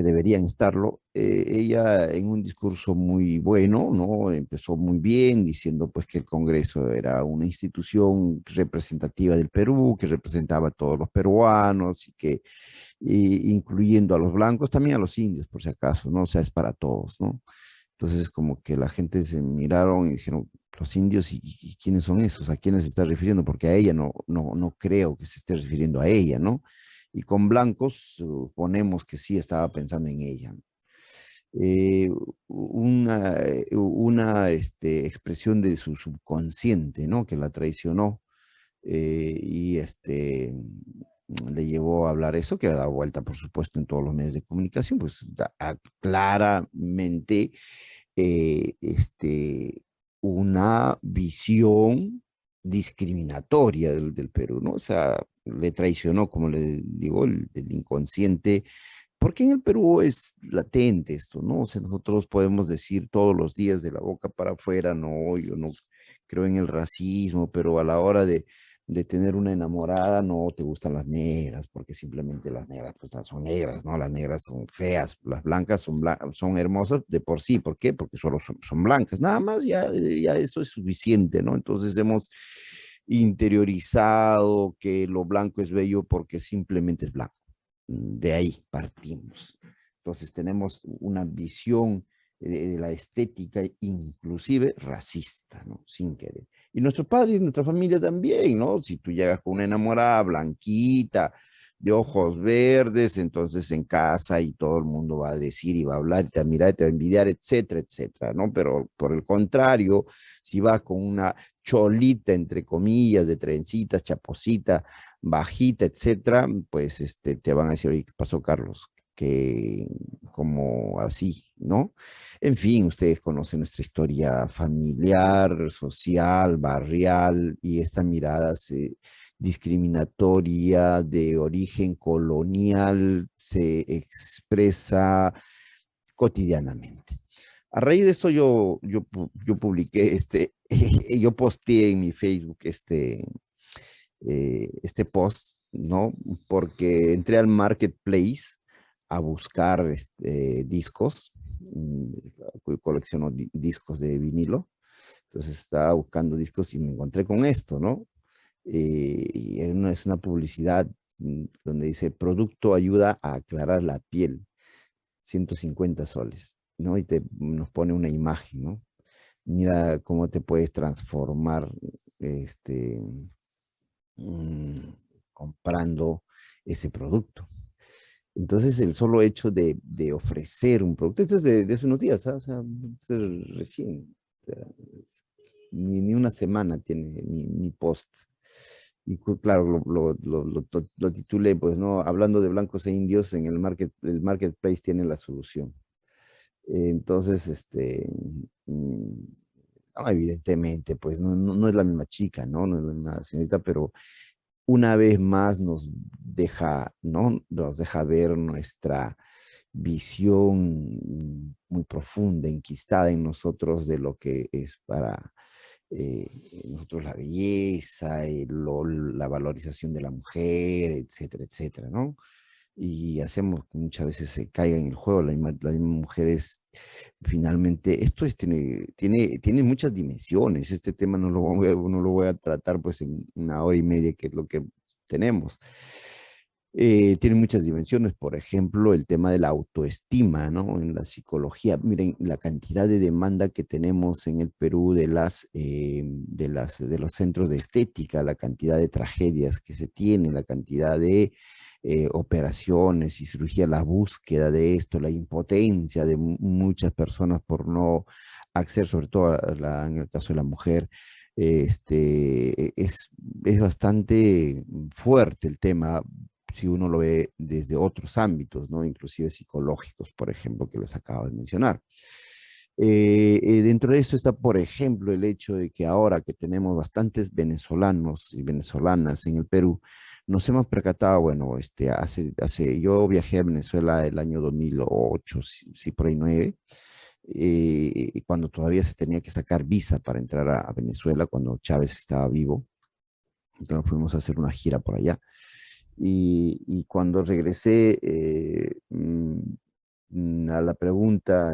que deberían estarlo. Ella en un discurso muy bueno, ¿no? Empezó muy bien diciendo pues que el Congreso era una institución representativa del Perú, que representaba a todos los peruanos y que incluyendo a los blancos, también a los indios, por si acaso, ¿no? O sea, es para todos, ¿no? Entonces, como que la gente se miraron y dijeron, los indios, y quiénes son esos? ¿A quiénes se está refiriendo? Porque a ella no creo que se esté refiriendo a ella, ¿no? Y con blancos, suponemos que sí estaba pensando en ella. Eh, una expresión de su subconsciente, ¿no? Que la traicionó y le llevó a hablar eso, que ha dado vuelta, por supuesto, en todos los medios de comunicación, pues claramente eh, este, una visión discriminatoria del Perú, ¿no? O sea, le traicionó, como le digo, el inconsciente, porque en el Perú es latente esto, ¿no? O sea, nosotros podemos decir todos los días de la boca para afuera, no, yo no creo en el racismo, pero a la hora de tener una enamorada no te gustan las negras, porque simplemente las negras pues son negras, ¿no? Las negras son feas, las blancas son hermosas de por sí, ¿por qué? Porque solo son blancas, nada más ya eso es suficiente, ¿no? Entonces hemos interiorizado que lo blanco es bello porque simplemente es blanco. De ahí partimos. Entonces tenemos una visión de la estética inclusive racista, ¿no? Sin querer. Y nuestros padres y nuestra familia también, ¿no? Si tú llegas con una enamorada blanquita, de ojos verdes, entonces en casa y todo el mundo va a decir y va a hablar y te va a mirar y te va a envidiar, etcétera, etcétera, ¿no? Pero por el contrario, si vas con una cholita, entre comillas, de trencitas, chaposita, bajita, etcétera, pues te van a decir, oye, ¿qué pasó, Carlos? Que como así, ¿no? En fin, ustedes conocen nuestra historia familiar, social, barrial, y esta mirada discriminatoria de origen colonial se expresa cotidianamente. A raíz de esto yo publiqué yo posteé en mi Facebook este post, ¿no? Porque entré al marketplace a buscar discos, colecciono discos de vinilo, entonces estaba buscando discos y me encontré con esto, ¿no? Y es una publicidad donde dice, producto ayuda a aclarar la piel, 150 soles, ¿no? Y nos pone una imagen, ¿no? Mira cómo te puedes transformar este, mm, comprando ese producto. Entonces, el solo hecho de ofrecer un producto, esto es de hace unos días, ¿ah? O sea, recién, o sea, ni una semana tiene mi post. Y claro, lo titulé, pues, ¿no? Hablando de blancos e indios, en el marketplace tiene la solución. Entonces, mm, no, evidentemente, pues no es la misma chica, ¿no? No es la misma señorita, pero una vez más nos deja, ¿no? Nos deja ver nuestra visión muy profunda, enquistada en nosotros de lo que es para eh, nosotros la belleza, la valorización de la mujer, etcétera, etcétera, ¿no? Y hacemos que muchas veces se caiga en el juego, las mismas mujeres, finalmente, tiene muchas dimensiones, este tema no lo voy a tratar pues en una hora y media, que es lo que tenemos. Tiene muchas dimensiones, por ejemplo, el tema de la autoestima, ¿no? En la psicología, miren la cantidad de demanda que tenemos en el Perú de los centros de estética, la cantidad de tragedias que se tienen, la cantidad de operaciones y cirugía, la búsqueda de esto, la impotencia de muchas personas por no acceder, sobre todo en el caso de la mujer, es bastante fuerte el tema si uno lo ve desde otros ámbitos, ¿no? Inclusive psicológicos, por ejemplo, que les acabo de mencionar. Dentro de eso está, por ejemplo, el hecho de que ahora que tenemos bastantes venezolanos y venezolanas en el Perú, nos hemos percatado, bueno, yo viajé a Venezuela el año 2008, sí por ahí 9, cuando todavía se tenía que sacar visa para entrar a Venezuela, cuando Chávez estaba vivo. Entonces fuimos a hacer una gira por allá. Y cuando regresé, a la pregunta,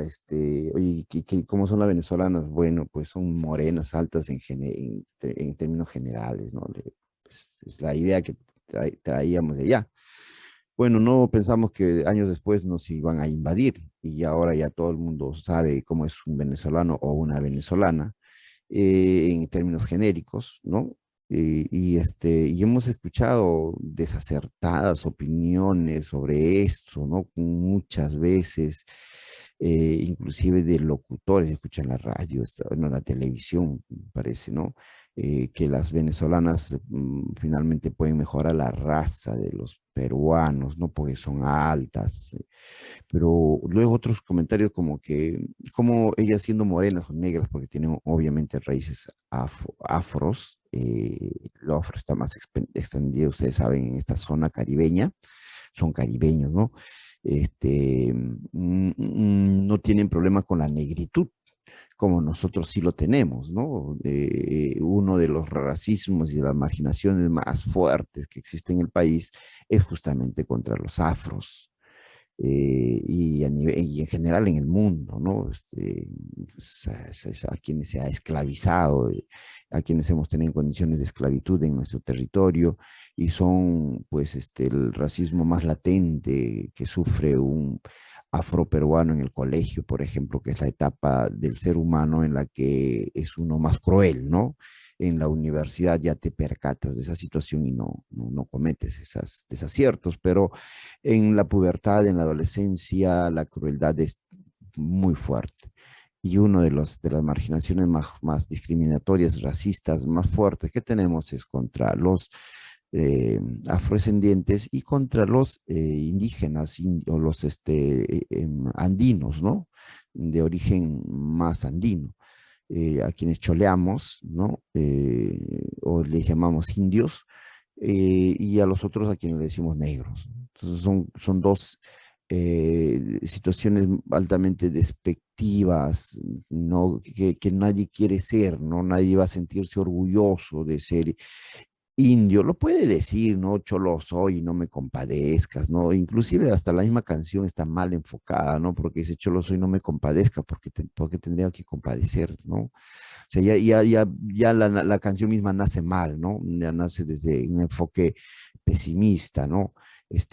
oye, ¿cómo son las venezolanas? Bueno, pues son morenas, altas en términos generales, ¿no? Es la idea que traíamos de allá. Bueno, no pensamos que años después nos iban a invadir y ahora ya todo el mundo sabe cómo es un venezolano o una venezolana en términos genéricos, ¿no? Y hemos escuchado desacertadas opiniones sobre esto, ¿no? Muchas veces, inclusive de locutores, escuchan la radio, en la televisión, parece, ¿no? Que las venezolanas finalmente pueden mejorar la raza de los peruanos, ¿no? Porque son altas, pero luego otros comentarios como que, como ellas siendo morenas o negras, porque tienen obviamente raíces afros, lo afro está más extendido, ustedes saben, en esta zona caribeña, son caribeños, ¿no? No tienen problema con la negritud, como nosotros sí lo tenemos, ¿no? Uno de los racismos y las marginaciones más fuertes que existen en el país es justamente contra los afros y en general en el mundo, ¿no? A quienes se ha esclavizado, a quienes hemos tenido condiciones de esclavitud en nuestro territorio y son, pues, el racismo más latente que sufre un afroperuano en el colegio, por ejemplo, que es la etapa del ser humano en la que es uno más cruel, ¿no? En la universidad ya te percatas de esa situación y no cometes esos desaciertos, pero en la pubertad, en la adolescencia, la crueldad es muy fuerte. Y uno de las marginaciones más discriminatorias, racistas, más fuertes que tenemos es contra los afrodescendientes y contra los indígenas o los andinos, ¿no? De origen más andino. A quienes choleamos, ¿no? O les llamamos indios, y a los otros a quienes le decimos negros. Entonces son dos situaciones altamente despectivas, ¿no? Que nadie quiere ser, ¿no? Nadie va a sentirse orgulloso de ser indio, lo puede decir, ¿no? Cholo soy, no me compadezcas, ¿no? Inclusive hasta la misma canción está mal enfocada, ¿no? Porque dice cholo soy, no me compadezca, porque tendría que compadecer, ¿no? O sea, ya la canción misma nace mal, ¿no? Ya nace desde un enfoque pesimista, ¿no?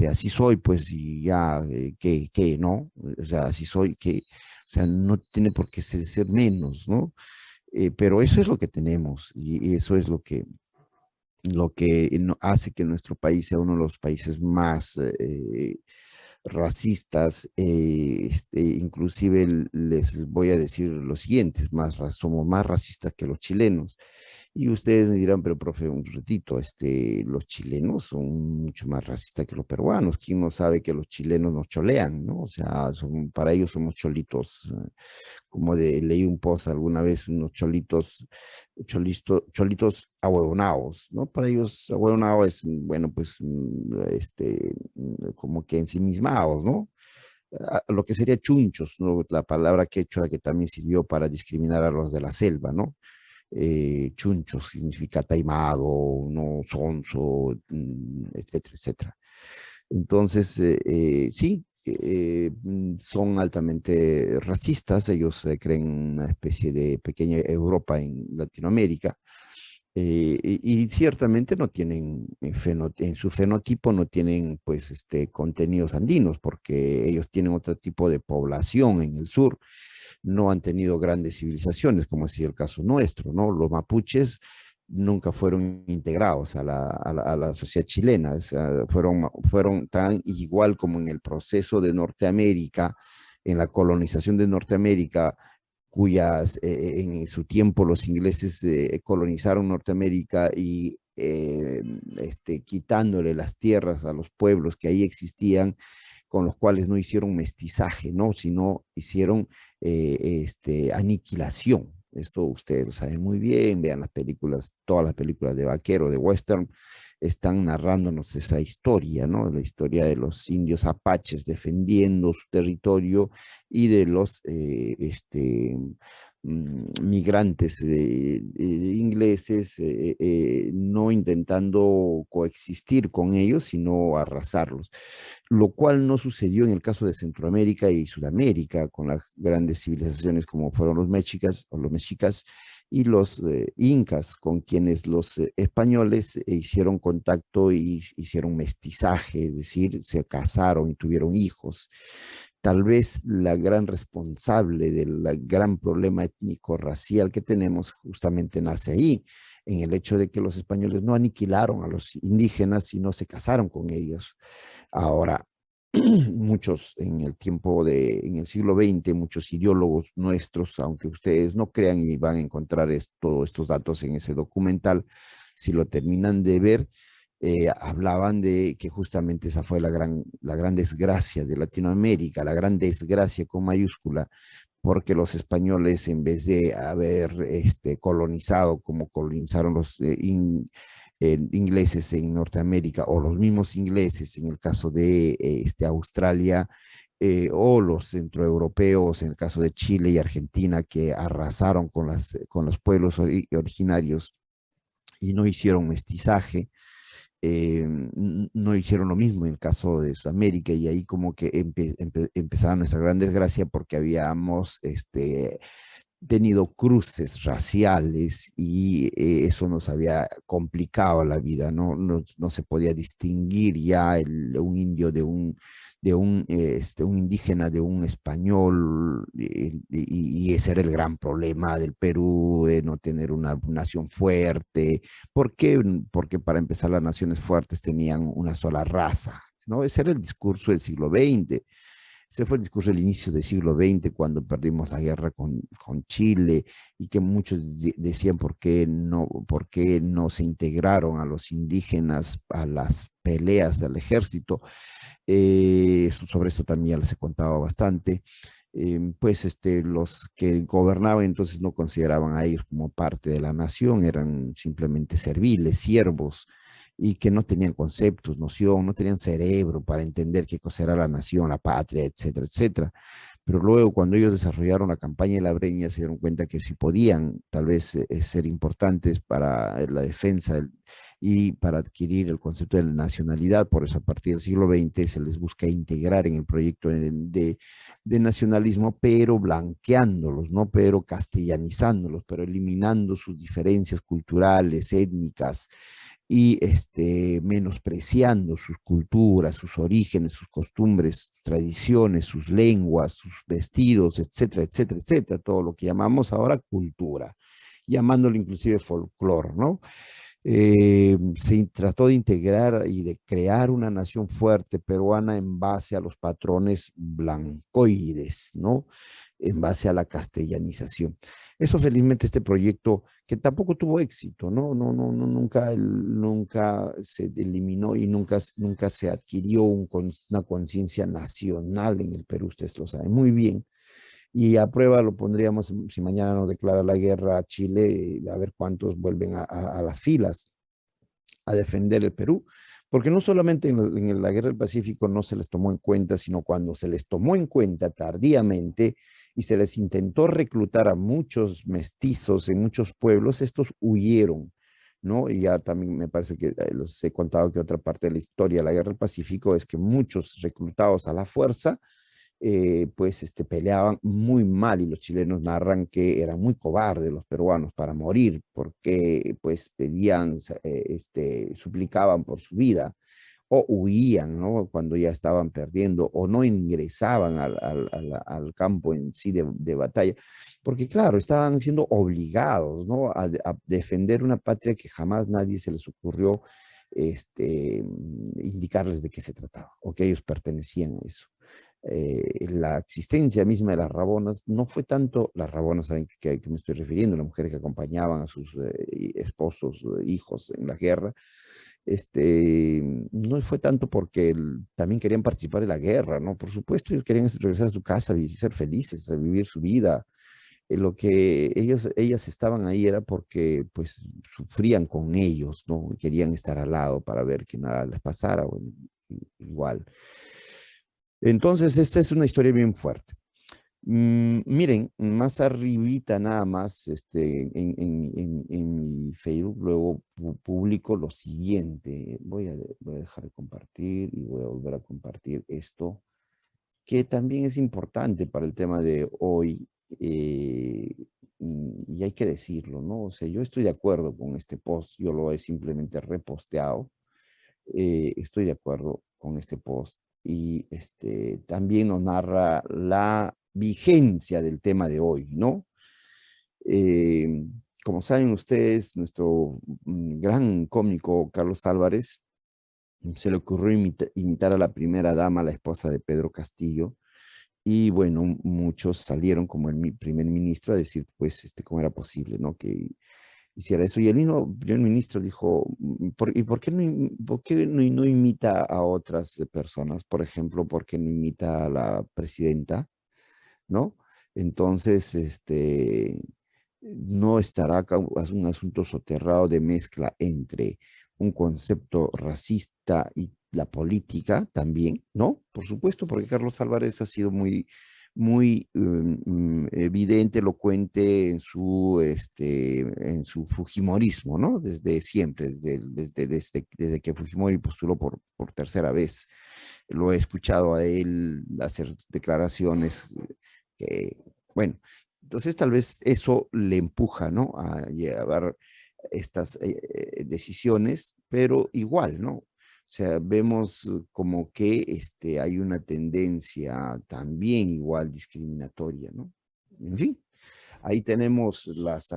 Así soy, pues, y ya, ¿qué, no? O sea, así soy, que, o sea, no tiene por qué ser menos, ¿no? Pero eso es lo que tenemos y eso es lo que hace que nuestro país sea uno de los países más racistas, inclusive les voy a decir lo siguiente, somos más racistas que los chilenos. Y ustedes me dirán, pero profe, un ratito, los chilenos son mucho más racistas que los peruanos. ¿Quién no sabe que los chilenos nos cholean, no? O sea, para ellos somos cholitos, como leí un post alguna vez, unos cholitos ahuevonados, ¿no? Para ellos ahuevonado es, bueno, pues, como que ensimismados, ¿no? Lo que sería chunchos, ¿no? La palabra quechua que también sirvió para discriminar a los de la selva, ¿no? Chunchos significa taimado, no sonso, etcétera, etcétera. Entonces, sí, son altamente racistas, ellos creen una especie de pequeña Europa en Latinoamérica, y ciertamente no tienen, en su fenotipo no tienen pues contenidos andinos, porque ellos tienen otro tipo de población en el sur, no han tenido grandes civilizaciones, como es el caso nuestro, ¿no? Los mapuches nunca fueron integrados a la sociedad chilena, o sea, fueron tan igual como en el proceso de Norteamérica, en la colonización de Norteamérica, cuyas en su tiempo los ingleses colonizaron Norteamérica y quitándole las tierras a los pueblos que ahí existían, con los cuales no hicieron mestizaje, ¿no? Sino hicieron aniquilación. Esto ustedes lo saben muy bien, vean las películas, todas las películas de vaquero, de western, están narrándonos esa historia, ¿no? La historia de los indios apaches defendiendo su territorio y de los migrantes ingleses, no intentando coexistir con ellos, sino arrasarlos, lo cual no sucedió en el caso de Centroamérica y Sudamérica, con las grandes civilizaciones como fueron los mexicas o los mexicas y los incas, con quienes los españoles hicieron contacto y hicieron mestizaje, es decir, se casaron y tuvieron hijos. Tal vez la gran responsable del gran problema étnico-racial que tenemos justamente nace ahí, en el hecho de que los españoles no aniquilaron a los indígenas, sino se casaron con ellos. Ahora, muchos en el siglo XX, muchos ideólogos nuestros, aunque ustedes no crean y van a encontrar todos estos datos en ese documental, si lo terminan de ver, hablaban de que justamente esa fue la gran desgracia de Latinoamérica, la gran desgracia con mayúscula, porque los españoles, en vez de haber colonizado como colonizaron los ingleses en Norteamérica, o los mismos ingleses en el caso de Australia, o los centroeuropeos en el caso de Chile y Argentina, que arrasaron con los pueblos originarios y no hicieron mestizaje, no hicieron lo mismo en el caso de Sudamérica, y ahí como que empezaba nuestra gran desgracia, porque habíamos tenido cruces raciales y eso nos había complicado la vida, no se podía distinguir ya un indio un indígena de un español, y ese era el gran problema del Perú, de no tener una nación fuerte. ¿Por qué? Porque para empezar las naciones fuertes tenían una sola raza, ¿no? Ese era el discurso del siglo XX. Ese fue el discurso del inicio del siglo XX, cuando perdimos la guerra con Chile, y que muchos decían por qué no se integraron a los indígenas a las peleas del ejército. Sobre esto también ya les he contado bastante. Pues los que gobernaban entonces no consideraban a ellos como parte de la nación, eran simplemente serviles, siervos, y que no tenían conceptos, noción, no tenían cerebro para entender qué cosa era la nación, la patria, etcétera, etcétera. Pero luego, cuando ellos desarrollaron la campaña de la Breña, se dieron cuenta que si podían tal vez ser importantes para la defensa y para adquirir el concepto de la nacionalidad. Por eso, a partir del siglo XX se les busca integrar en el proyecto de nacionalismo, pero blanqueándolos, ¿no? Pero castellanizándolos, pero eliminando sus diferencias culturales, étnicas, y menospreciando sus culturas, sus orígenes, sus costumbres, sus tradiciones, sus lenguas, sus vestidos, etcétera, etcétera, etcétera, todo lo que llamamos ahora cultura, llamándolo inclusive folclore, ¿no? Se trató de integrar y de crear una nación fuerte peruana en base a los patrones blancoides, ¿no? En base a la castellanización. Eso felizmente este proyecto, que tampoco tuvo éxito, ¿no? Nunca se eliminó y nunca se adquirió una conciencia nacional en el Perú, ustedes lo saben muy bien. Y a prueba lo pondríamos si mañana nos declara la guerra a Chile, a ver cuántos vuelven a las filas a defender el Perú, porque no solamente en la guerra del Pacífico no se les tomó en cuenta, sino cuando se les tomó en cuenta tardíamente y se les intentó reclutar a muchos mestizos en muchos pueblos, estos huyeron, ¿no? Y ya también me parece que les he contado que otra parte de la historia de la guerra del Pacífico es que muchos reclutados a la fuerza pues peleaban muy mal, y los chilenos narran que eran muy cobardes los peruanos para morir, porque pues pedían, suplicaban por su vida, o huían, ¿no? Cuando ya estaban perdiendo, o no ingresaban al campo en sí de batalla, porque claro, estaban siendo obligados, ¿no? A defender una patria que jamás nadie se les ocurrió indicarles de qué se trataba, o que ellos pertenecían a eso. La existencia misma de las rabonas no fue tanto, las rabonas a que me estoy refiriendo, las mujeres que acompañaban a sus esposos, hijos en la guerra, no fue tanto porque también querían participar de la guerra, ¿no? Por supuesto, ellos querían regresar a su casa y ser felices, a vivir su vida. Lo que ellas estaban ahí era porque pues sufrían con ellos, ¿no? Querían estar al lado para ver que nada les pasara, igual. Entonces, esta es una historia bien fuerte. Miren, más arribita nada más, en mi Facebook, luego publico lo siguiente. Voy a dejar de compartir y voy a volver a compartir esto, que también es importante para el tema de hoy, y hay que decirlo, ¿no? O sea, yo estoy de acuerdo con este post, yo lo he simplemente reposteado, estoy de acuerdo con este post y también nos narra la vigencia del tema de hoy, ¿no? Eh, Como saben ustedes, nuestro gran cómico Carlos Álvarez se le ocurrió imitar a la primera dama, la esposa de Pedro Castillo, y bueno, muchos salieron como el primer ministro a decir, pues, cómo era posible, ¿no? Que hiciera eso. Y el mismo primer ministro dijo, ¿y por qué no imita a otras personas? Por ejemplo, ¿por qué no imita a la presidenta? ¿No? Entonces, no estará acá un asunto soterrado de mezcla entre un concepto racista y la política también, ¿no? Por supuesto, porque Carlos Álvarez ha sido muy evidente, elocuente en su fujimorismo, ¿no? Desde siempre, desde que Fujimori postuló por tercera vez. Lo he escuchado a él hacer declaraciones que, bueno, entonces tal vez eso le empuja, ¿no? A llevar estas decisiones, pero igual, ¿no? O sea, vemos como que hay una tendencia también igual discriminatoria, ¿no? En fin, ahí tenemos las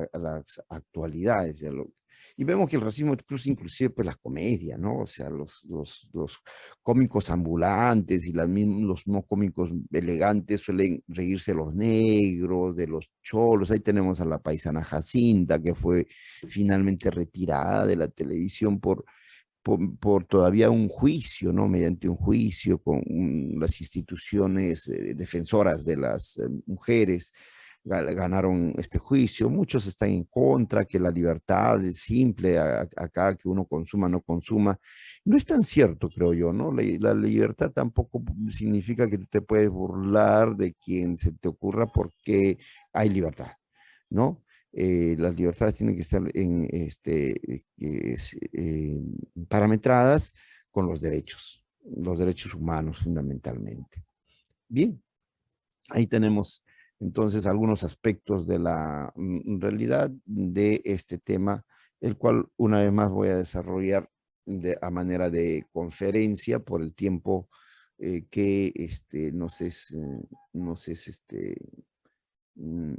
actualidades y vemos que el racismo inclusive pues la comedia, ¿no? O sea, los cómicos ambulantes y los no cómicos elegantes suelen reírse de los negros, de los cholos. Ahí tenemos a la paisana Jacinta, que fue finalmente retirada de la televisión por todavía un juicio, ¿no? Mediante un juicio con las instituciones defensoras de las mujeres ganaron este juicio. Muchos están en contra, que la libertad es simple, acá que uno consuma, no consuma. No es tan cierto, creo yo, ¿no? La libertad tampoco significa que tú te puedes burlar de quien se te ocurra porque hay libertad, ¿no? Las libertades tienen que estar parametradas con los derechos humanos fundamentalmente. Bien, ahí tenemos entonces algunos aspectos de la realidad de este tema, el cual una vez más voy a desarrollar a manera de conferencia por el tiempo que nos es mm,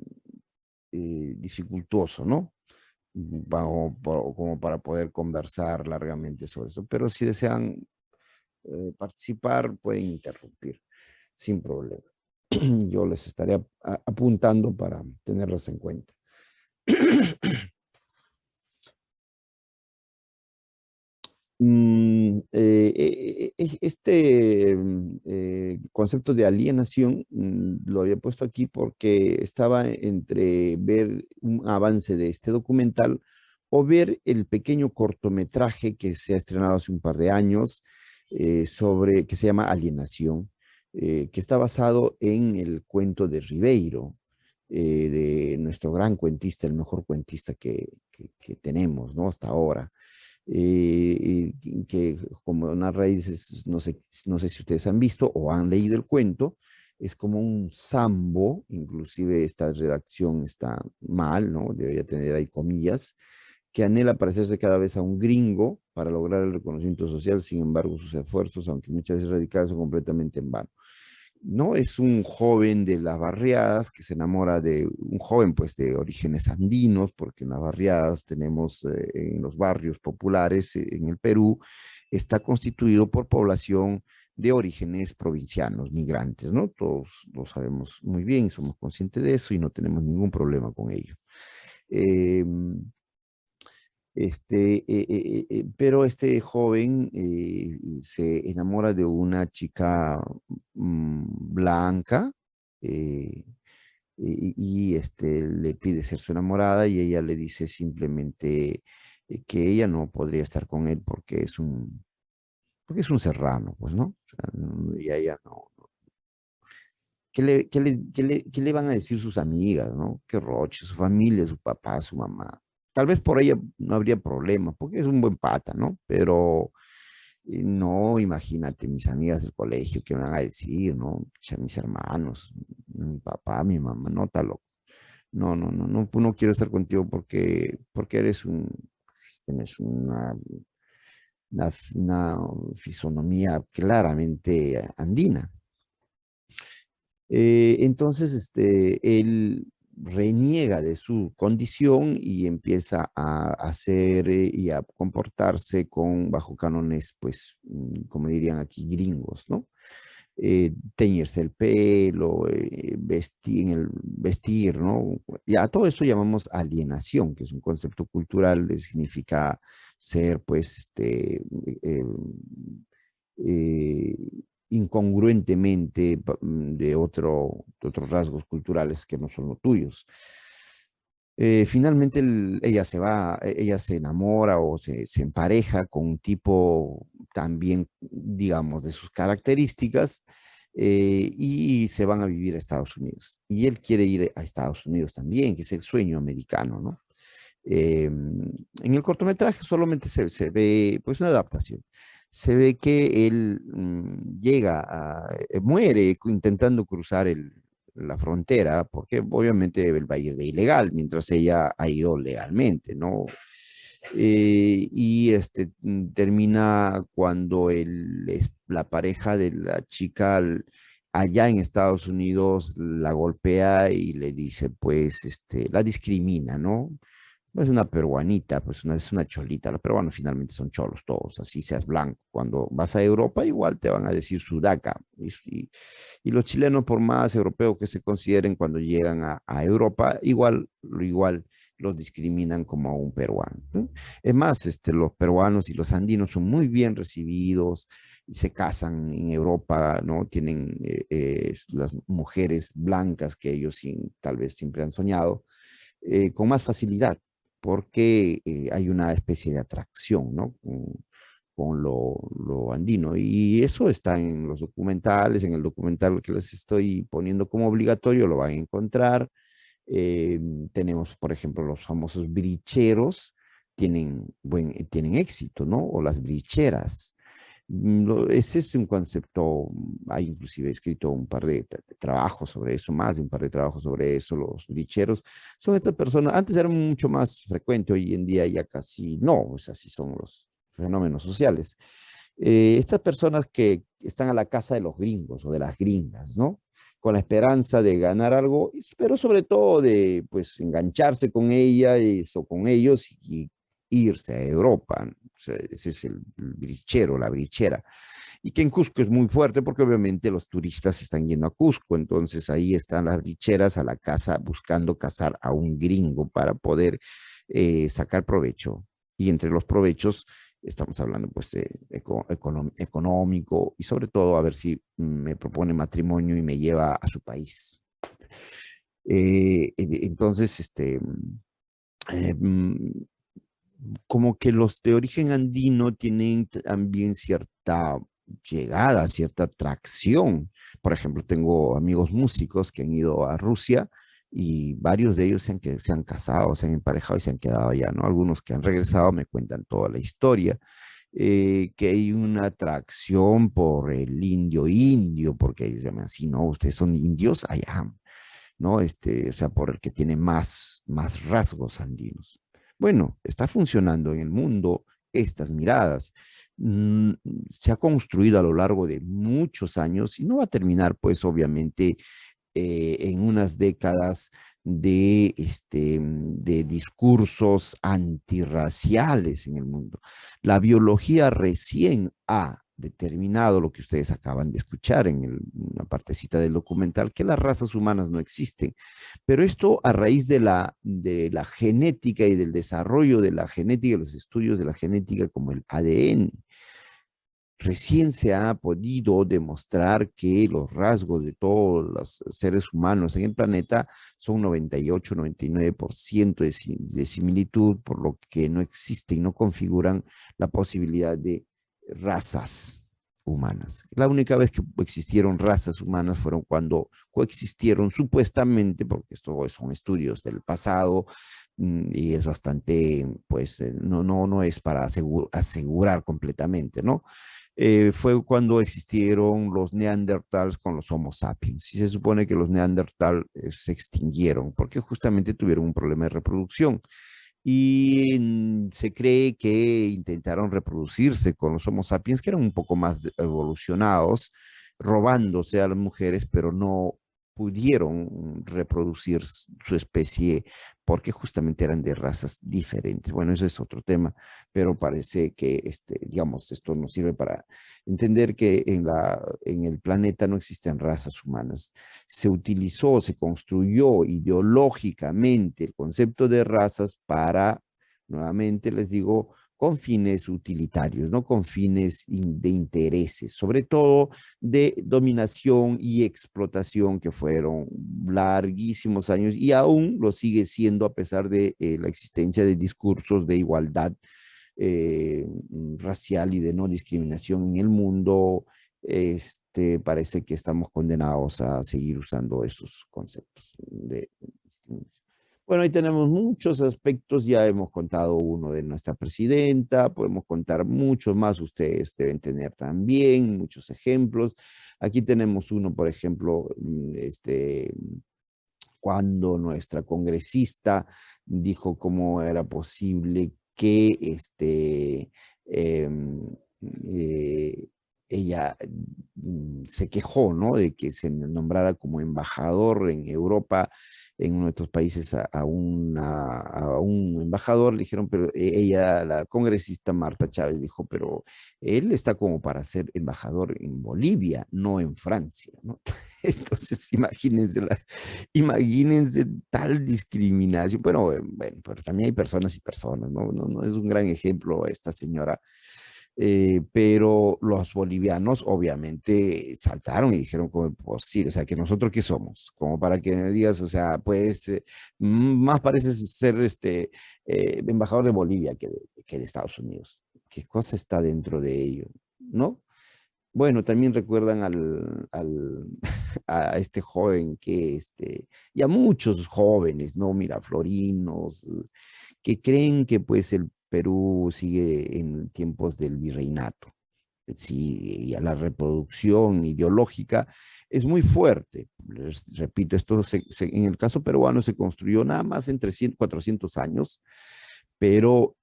dificultoso, ¿no? Como para poder conversar largamente sobre eso. Pero si desean participar, pueden interrumpir sin problema. Yo les estaré apuntando para tenerlos en cuenta. Concepto de alienación lo había puesto aquí porque estaba entre ver un avance de este documental o ver el pequeño cortometraje que se ha estrenado hace un par de años que se llama Alienación, que está basado en el cuento de Ribeiro, de nuestro gran cuentista, el mejor cuentista que tenemos, ¿no? Hasta ahora, que como narra ahí, no sé si ustedes han visto o han leído el cuento, es como un sambo, inclusive esta redacción está mal, ¿no? Debería tener ahí comillas, que anhela parecerse cada vez a un gringo para lograr el reconocimiento social. Sin embargo, sus esfuerzos, aunque muchas veces radicales, son completamente en vano. No es un joven de las barriadas que se enamora de un joven pues de orígenes andinos, porque en las barriadas tenemos en los barrios populares en el Perú, está constituido por población de orígenes provincianos, migrantes, ¿no? Todos lo sabemos muy bien, somos conscientes de eso y no tenemos ningún problema con ello. Eh, pero este joven se enamora de una chica blanca, eh, le pide ser su enamorada y ella le dice simplemente que ella no podría estar con él porque es un serrano, pues, ¿no? O sea, y a ella no, qué le van a decir sus amigas, ¿no? Qué roche, su familia, su papá, su mamá. Tal vez por ella no habría problema, porque es un buen pata, ¿no? Pero no, imagínate, mis amigas del colegio, ¿qué me van a decir, no? Pucha, mis hermanos, mi papá, mi mamá, no, está loco. No, no, no, no, no quiero estar contigo porque tienes una fisonomía claramente andina. Entonces, él reniega de su condición y empieza a hacer y a comportarse bajo cánones, pues, como dirían aquí, gringos, ¿no? Teñirse el pelo, vestir, ¿no? Ya todo eso llamamos alienación, que es un concepto cultural, significa ser, pues, eh, eh, incongruentemente de otros rasgos culturales que no son los tuyos. Finalmente ella se va, ella se enamora o se empareja con un tipo también, digamos, de sus características y se van a vivir a Estados Unidos. Y él quiere ir a Estados Unidos también, que es el sueño americano, ¿no? En el cortometraje solamente se ve pues una adaptación. Se ve que él muere intentando cruzar la frontera, porque obviamente él va a ir de ilegal, mientras ella ha ido legalmente, ¿no? Y termina cuando la pareja de la chica allá en Estados Unidos la golpea y le dice, pues, la discrimina, ¿no? No es una peruanita, pues es una cholita. Los peruanos finalmente son cholos todos, así seas blanco. Cuando vas a Europa, igual te van a decir sudaca. Y los chilenos, por más europeos que se consideren cuando llegan a Europa, igual los discriminan como a un peruano, ¿no? Es más, los peruanos y los andinos son muy bien recibidos, se casan en Europa, ¿no? Tienen las mujeres blancas que ellos tal vez siempre han soñado, con más facilidad, porque hay una especie de atracción, ¿no? Con lo andino. Y eso está en los documentales, en el documental que les estoy poniendo como obligatorio, lo van a encontrar. Eh, Tenemos, por ejemplo, los famosos bricheros, tienen éxito, ¿no? O las bricheras. Ese es un concepto, hay inclusive escrito un par de trabajos sobre eso, más de un par de trabajos sobre eso. Los bricheros son estas personas, antes era mucho más frecuente, hoy en día ya casi no, pues así son los fenómenos sociales. Estas personas que están a la casa de los gringos o de las gringas, ¿no? Con la esperanza de ganar algo, pero sobre todo de, pues, engancharse con ellas o con ellos y irse a Europa, ¿no? O sea, ese es el brichero, la brichera. Y que en Cusco es muy fuerte porque obviamente los turistas están yendo a Cusco, entonces ahí están las bricheras a la casa buscando cazar a un gringo para poder sacar provecho. Y entre los provechos estamos hablando pues de económico y sobre todo a ver si me propone matrimonio y me lleva a su país. Entonces, eh, como que los de origen andino tienen también cierta llegada, cierta atracción. Por ejemplo, tengo amigos músicos que han ido a Rusia y varios de ellos se han casado, se han emparejado y se han quedado allá, ¿no? Algunos que han regresado me cuentan toda la historia, que hay una atracción por el indio, porque ellos llaman así, ¿no? Ustedes son indios allá, ¿no? O sea, por el que tiene más rasgos andinos. Bueno, está funcionando en el mundo estas miradas. Mm, Se ha construido a lo largo de muchos años y no va a terminar, pues, obviamente, en unas décadas de discursos antirraciales en el mundo. La biología recién ha determinado lo que ustedes acaban de escuchar en una partecita del documental, que las razas humanas no existen. Pero esto a raíz de la genética y del desarrollo de la genética, los estudios de la genética como el ADN. Recién se ha podido demostrar que los rasgos de todos los seres humanos en el planeta son 98-99% de similitud, por lo que no existen, no configuran la posibilidad de razas humanas. La única vez que existieron razas humanas fueron cuando coexistieron supuestamente, porque esto son estudios del pasado, y es bastante, pues, no es para asegurar completamente, ¿no? Fue cuando existieron los neandertals con los Homo sapiens. Y se supone que los neandertals se extinguieron porque justamente tuvieron un problema de reproducción. Y se cree que intentaron reproducirse con los Homo sapiens, que eran un poco más evolucionados, robándose a las mujeres, pero no pudieron reproducir su especie porque justamente eran de razas diferentes. Bueno, eso es otro tema, pero parece que, digamos, esto nos sirve para entender que en el planeta no existen razas humanas. Se utilizó, se construyó ideológicamente el concepto de razas para, nuevamente les digo, con fines utilitarios, no con fines de intereses, sobre todo de dominación y explotación que fueron larguísimos años y aún lo sigue siendo a pesar de la existencia de discursos de igualdad racial y de no discriminación en el mundo. Parece que estamos condenados a seguir usando esos conceptos de discriminación. Bueno, ahí tenemos muchos aspectos, ya hemos contado uno de nuestra presidenta, podemos contar muchos más, ustedes deben tener también muchos ejemplos. Aquí tenemos uno, por ejemplo, cuando nuestra congresista dijo cómo era posible que eh, eh, ella se quejó, ¿no? De que se nombrara como embajador en Europa, en uno de estos países, a un embajador. Le dijeron, pero ella, la congresista Marta Chávez, dijo, pero él está como para ser embajador en Bolivia, no en Francia, ¿no? Entonces, imagínense tal discriminación. Bueno, pero también hay personas y personas, ¿no? No es un gran ejemplo esta señora. Pero los bolivianos obviamente saltaron y dijeron como posible, o sea, que nosotros qué somos, como para que me digas, o sea, pues más pareces ser embajador de Bolivia que de Estados Unidos. ¿Qué cosa está dentro de ello? ¿No? Bueno, también recuerdan a este joven y a muchos jóvenes, ¿no? Miraflorinos, que creen que pues el Perú sigue en tiempos del virreinato. Sí, y a la reproducción ideológica es muy fuerte. Les repito, esto en el caso peruano se construyó nada más en 300, 400 años, pero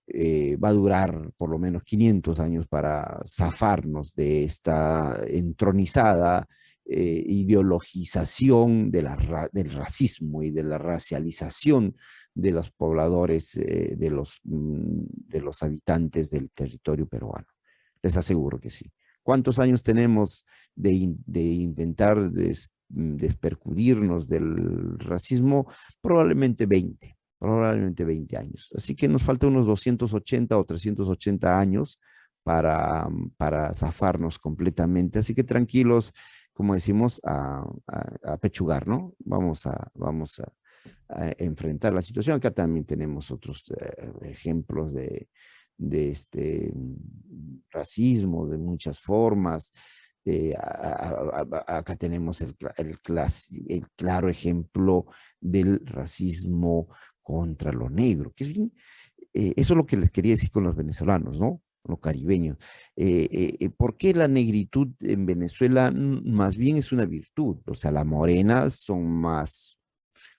va a durar por lo menos 500 años para zafarnos de esta entronizada ideologización del racismo y de la racialización de los pobladores, de los habitantes del territorio peruano. Les aseguro que sí. ¿Cuántos años tenemos de intentar despercudirnos del racismo? Probablemente 20 años. Así que nos falta unos 280 o 380 años para zafarnos completamente. Así que tranquilos, como decimos, a pechugar, ¿no? Vamos a enfrentar la situación. Acá también tenemos otros ejemplos de racismo de muchas formas. Acá tenemos el claro ejemplo del racismo contra lo negro, que es bien, eso es lo que les quería decir con los venezolanos, ¿no? Los caribeños. ¿Por qué la negritud en Venezuela más bien es una virtud? O sea, las morenas son más,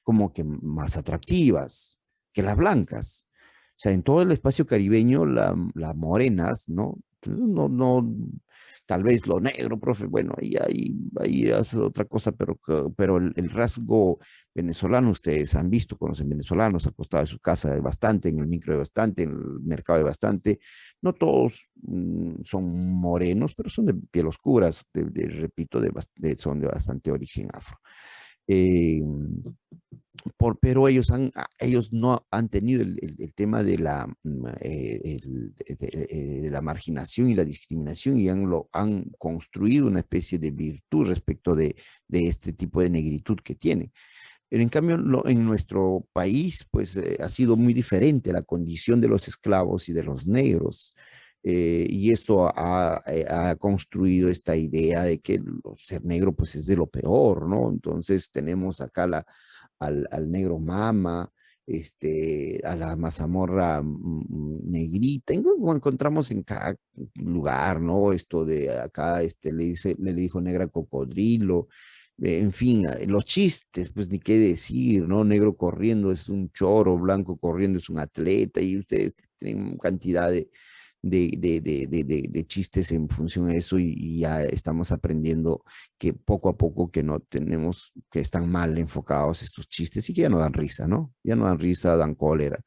como que más atractivas que las blancas. O sea, en todo el espacio caribeño, las morenas, ¿no? No, tal vez lo negro, profe, bueno, ahí hace otra cosa, pero el rasgo venezolano, ustedes han visto, conocen venezolanos, al costado de su casa de bastante, en el micro de bastante, en el mercado de bastante. No todos son morenos, pero son de piel oscura, repito, son de bastante origen afro. Eh, pero ellos no han tenido el tema de de la marginación y la discriminación y han construido una especie de virtud respecto de este tipo de negritud que tienen. Pero en cambio, en nuestro país, pues ha sido muy diferente la condición de los esclavos y de los negros. y esto ha construido esta idea de que ser negro pues es de lo peor, ¿no? Entonces tenemos acá al negro mama, a la mazamorra negrita, encontramos en cada lugar, ¿no? Esto de acá, le dijo negra cocodrilo, en fin, los chistes, pues ni qué decir, ¿no? Negro corriendo es un choro, blanco corriendo es un atleta, y ustedes tienen cantidad de chistes en función a eso, y ya estamos aprendiendo que poco a poco que no tenemos, que están mal enfocados estos chistes y que ya no dan risa, ¿no? Ya no dan risa, dan cólera.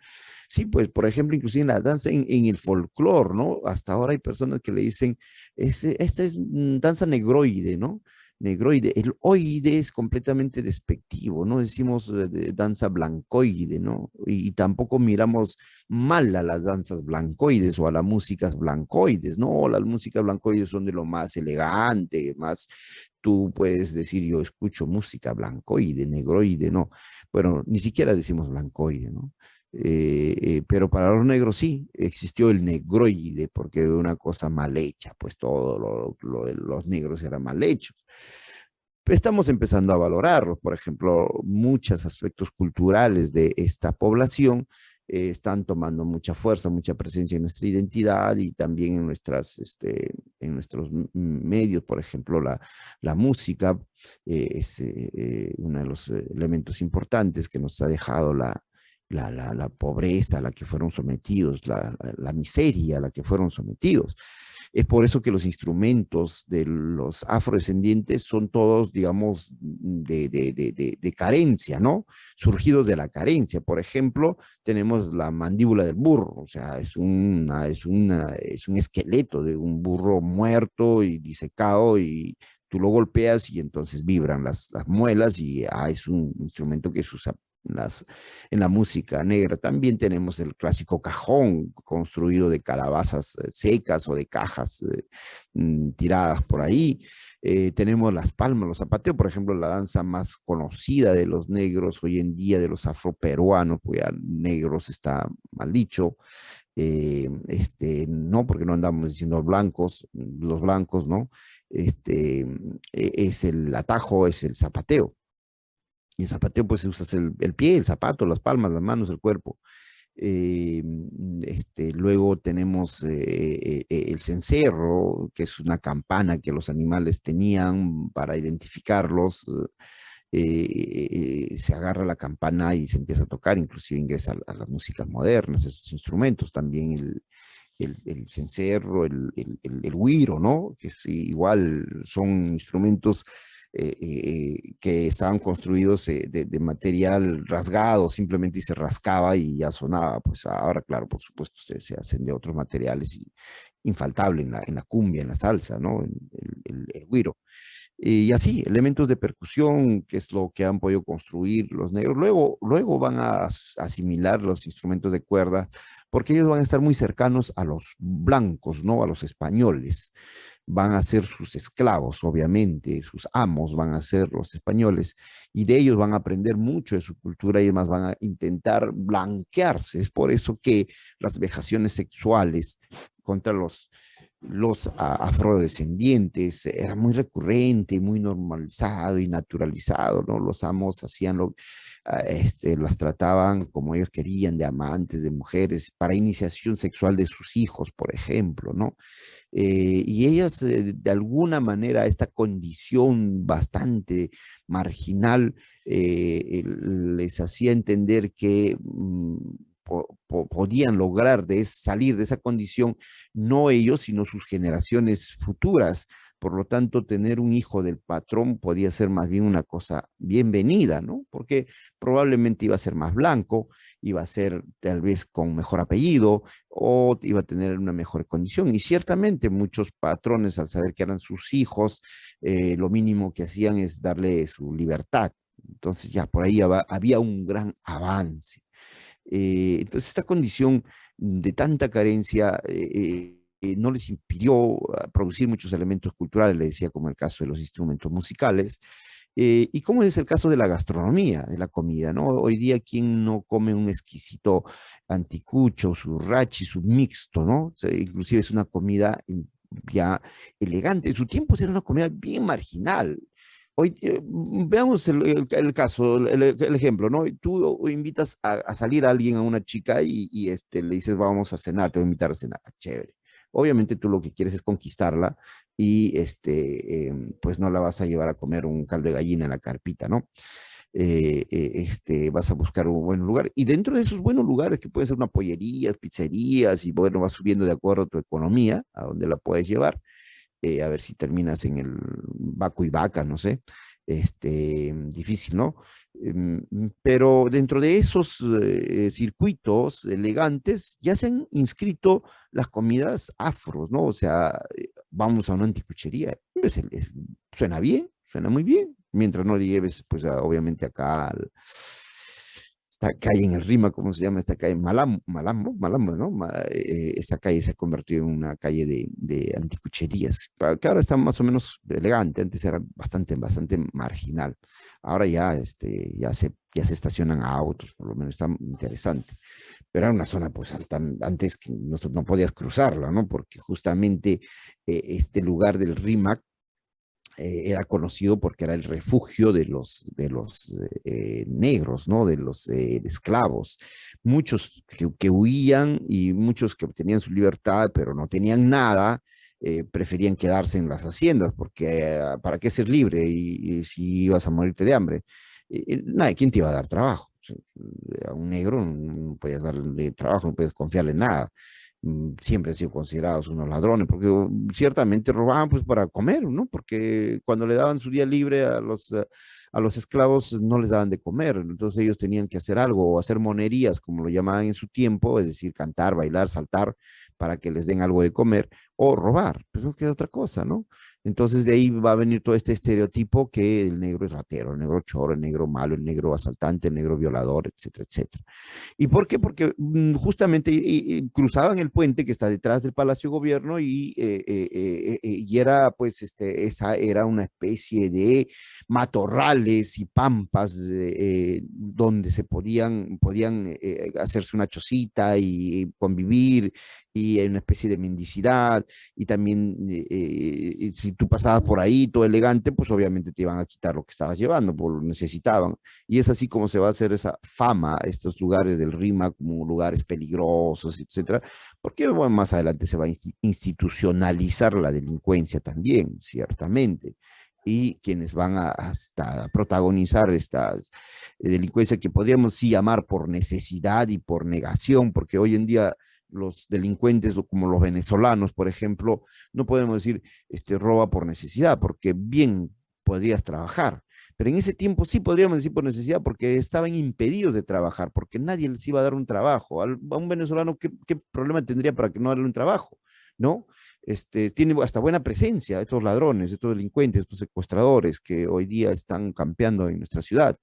Sí, pues, por ejemplo, inclusive en la danza, en el folclore, ¿no? Hasta ahora hay personas que le dicen, esta es danza negroide, ¿no? Negroide. El oide es completamente despectivo, ¿no? Decimos danza blancoide, ¿no? Y tampoco miramos mal a las danzas blancoides o a las músicas blancoides, ¿no? Las músicas blancoides son de lo más elegante, más tú puedes decir, yo escucho música blancoide, negroide, ¿no? Bueno, ni siquiera decimos blancoide, ¿no? Pero para los negros sí, existió el negroide, porque era una cosa mal hecha, pues todo lo de los negros era mal hecho. Estamos empezando a valorarlos, por ejemplo, muchos aspectos culturales de esta población están tomando mucha fuerza, mucha presencia en nuestra identidad y también en nuestros medios. Por ejemplo, la música es uno de los elementos importantes que nos ha dejado la pobreza a la que fueron sometidos, la miseria a la que fueron sometidos. Es por eso que los instrumentos de los afrodescendientes son todos, digamos, de carencia, ¿no? Surgidos de la carencia. Por ejemplo, tenemos la mandíbula del burro, o sea, es un esqueleto de un burro muerto y disecado, y tú lo golpeas y entonces vibran las muelas, y es un instrumento que se usa en la música negra. También tenemos el clásico cajón construido de calabazas secas o de cajas tiradas por ahí. Tenemos las palmas, los zapateos, por ejemplo, la danza más conocida de los negros hoy en día, de los afroperuanos, pues ya negros está mal dicho. No, porque no andamos diciendo blancos, los blancos, ¿no? Es el atajo, es el zapateo. Y el zapateo, pues usas el pie, el zapato, las palmas, las manos, el cuerpo. Eh, Luego tenemos el cencerro, que es una campana que los animales tenían para identificarlos. Se agarra la campana y se empieza a tocar, inclusive ingresa a las músicas modernas, esos instrumentos, también el cencerro, el güiro, ¿no? Que es igual, son instrumentos que estaban construidos de material rasgado, simplemente, y se rascaba y ya sonaba. Pues ahora, claro, por supuesto, se hacen de otros materiales, y infaltable en la cumbia, en la salsa, ¿no? El güiro. Y así, elementos de percusión, que es lo que han podido construir los negros. Luego van a asimilar los instrumentos de cuerda, porque ellos van a estar muy cercanos a los blancos, ¿no? A los españoles. Van a ser sus esclavos, obviamente, sus amos van a ser los españoles, y de ellos van a aprender mucho de su cultura, y además van a intentar blanquearse. Es por eso que las vejaciones sexuales contra los afrodescendientes era muy recurrente, muy normalizado y naturalizado, ¿no? Los amos las trataban como ellos querían, de amantes, de mujeres, para iniciación sexual de sus hijos, por ejemplo, ¿no? Y ellas, de alguna manera, esta condición bastante marginal les hacía entender que podían lograr salir de esa condición, no ellos, sino sus generaciones futuras. Por lo tanto, tener un hijo del patrón podía ser más bien una cosa bienvenida, ¿no? Porque probablemente iba a ser más blanco, iba a ser tal vez con mejor apellido, o iba a tener una mejor condición. Y ciertamente muchos patrones, al saber que eran sus hijos, lo mínimo que hacían es darle su libertad. Entonces ya por ahí había un gran avance. Entonces esta condición de tanta carencia no les impidió producir muchos elementos culturales, le decía, como el caso de los instrumentos musicales, Y cómo es el caso de la gastronomía, de la comida, ¿no? Hoy día, ¿quién no come un exquisito anticucho, su rachi, su mixto, ¿no? O sea, inclusive es una comida ya elegante. En su tiempo era una comida bien marginal. Hoy, veamos el caso, el ejemplo, ¿no? Tú invitas a salir a alguien, a una chica, le dices, vamos a cenar, te voy a invitar a cenar. Chévere. Obviamente tú lo que quieres es conquistarla y pues no la vas a llevar a comer un caldo de gallina en la carpita, ¿no? Vas a buscar un buen lugar. Y dentro de esos buenos lugares, que pueden ser una pollerías, pizzerías, y bueno, vas subiendo de acuerdo a tu economía, a donde la puedes llevar, a ver si terminas en el Baco y Vaca, no sé. Difícil, ¿no? Pero dentro de esos circuitos elegantes ya se han inscrito las comidas afros, ¿no? O sea, vamos a una anticuchería. Pues, suena bien, suena muy bien, mientras no le lleves, pues, obviamente acá esta calle en el Rima, ¿cómo se llama esta calle? Malambo, ¿no? Esta calle se ha convertido en una calle de anticucherías, que ahora está más o menos elegante, antes era bastante marginal. Ahora ya, ya se estacionan autos, por lo menos está interesante. Pero era una zona, pues, antes que no podías cruzarla, ¿no? Porque justamente este lugar del RIMAC era conocido porque era el refugio de los negros, ¿no? De los esclavos. Muchos que huían y muchos que obtenían su libertad, pero no tenían nada, preferían quedarse en las haciendas, porque ¿para qué ser libre y si ibas a morirte de hambre? Nadie, ¿quién te iba a dar trabajo? A un negro no puedes darle trabajo, no puedes confiarle nada. Siempre han sido considerados unos ladrones, porque ciertamente robaban pues para comer, ¿no? Porque cuando le daban su día libre a los esclavos no les daban de comer, entonces ellos tenían que hacer algo, o hacer monerías, como lo llamaban en su tiempo, es decir, cantar, bailar, saltar, para que les den algo de comer, o robar, pues no queda otra cosa, ¿no? Entonces de ahí va a venir todo este estereotipo que el negro es ratero, el negro choro, el negro malo, el negro asaltante, el negro violador, etcétera, etcétera. ¿Y por qué? Porque justamente cruzaban el puente que está detrás del Palacio de Gobierno y era, pues, esa era una especie de matorrales y pampas donde se podían hacerse una chocita y convivir, y hay una especie de mendicidad, y también si tú pasabas por ahí todo elegante, pues obviamente te iban a quitar lo que estabas llevando, porque lo necesitaban. Y es así como se va a hacer esa fama, estos lugares del RIMA como lugares peligrosos, etcétera, porque bueno, más adelante se va a institucionalizar la delincuencia también, ciertamente. Y quienes van hasta protagonizar esta delincuencia que podríamos sí llamar por necesidad y por negación, porque hoy en día los delincuentes, como los venezolanos, por ejemplo, no podemos decir roba por necesidad, porque bien podrías trabajar. Pero en ese tiempo sí podríamos decir por necesidad, porque estaban impedidos de trabajar, porque nadie les iba a dar un trabajo. A un venezolano, ¿qué problema tendría para que no darle un trabajo? ¿No? Tiene hasta buena presencia estos ladrones, estos delincuentes, estos secuestradores que hoy día están campeando en nuestra ciudad.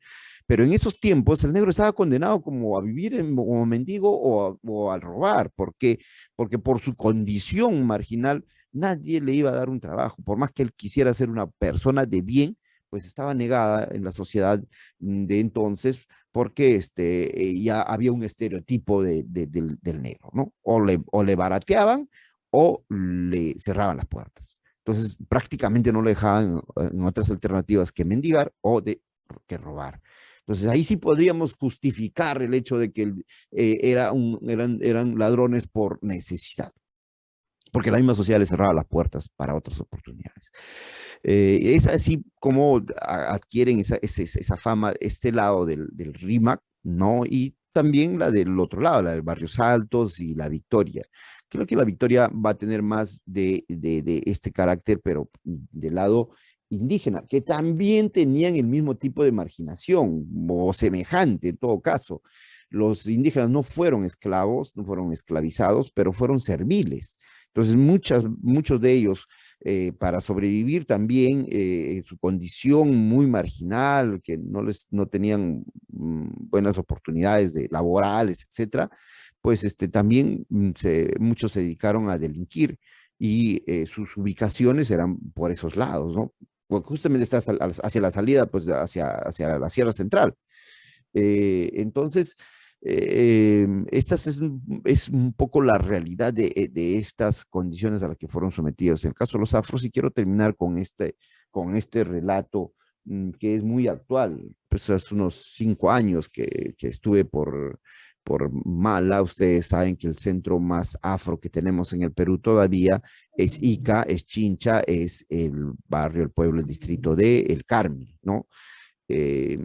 Pero en esos tiempos el negro estaba condenado como a vivir como mendigo o a robar. ¿Por qué? Porque por su condición marginal nadie le iba a dar un trabajo. Por más que él quisiera ser una persona de bien, pues estaba negada en la sociedad de entonces, porque ya había un estereotipo del negro, ¿no? O le barateaban o le cerraban las puertas. Entonces prácticamente no le dejaban en otras alternativas que mendigar o que robar. Entonces ahí sí podríamos justificar el hecho de que eran ladrones por necesidad, porque la misma sociedad les cerraba las puertas para otras oportunidades. Es así como adquieren esa fama este lado del RIMAC, ¿no? Y también la del otro lado, la del Barrios Altos y la Victoria. Creo que la Victoria va a tener más de este carácter, pero del lado indígena, que también tenían el mismo tipo de marginación, o semejante en todo caso. Los indígenas no fueron esclavos, no fueron esclavizados, pero fueron serviles. Entonces, muchos de ellos, para sobrevivir también en su condición muy marginal, que no tenían buenas oportunidades laborales, etcétera, pues también muchos se dedicaron a delinquir y sus ubicaciones eran por esos lados, ¿no? justamente está hacia la salida, pues hacia la Sierra Central. Entonces, esta es un poco la realidad de estas condiciones a las que fueron sometidos. En el caso de los afros, y quiero terminar con este relato que es muy actual. Pues hace unos 5 años que estuve por Mala. Ustedes saben que el centro más afro que tenemos en el Perú todavía es Ica, es Chincha, es el barrio, el pueblo, el distrito de El Carmen, ¿no? eh,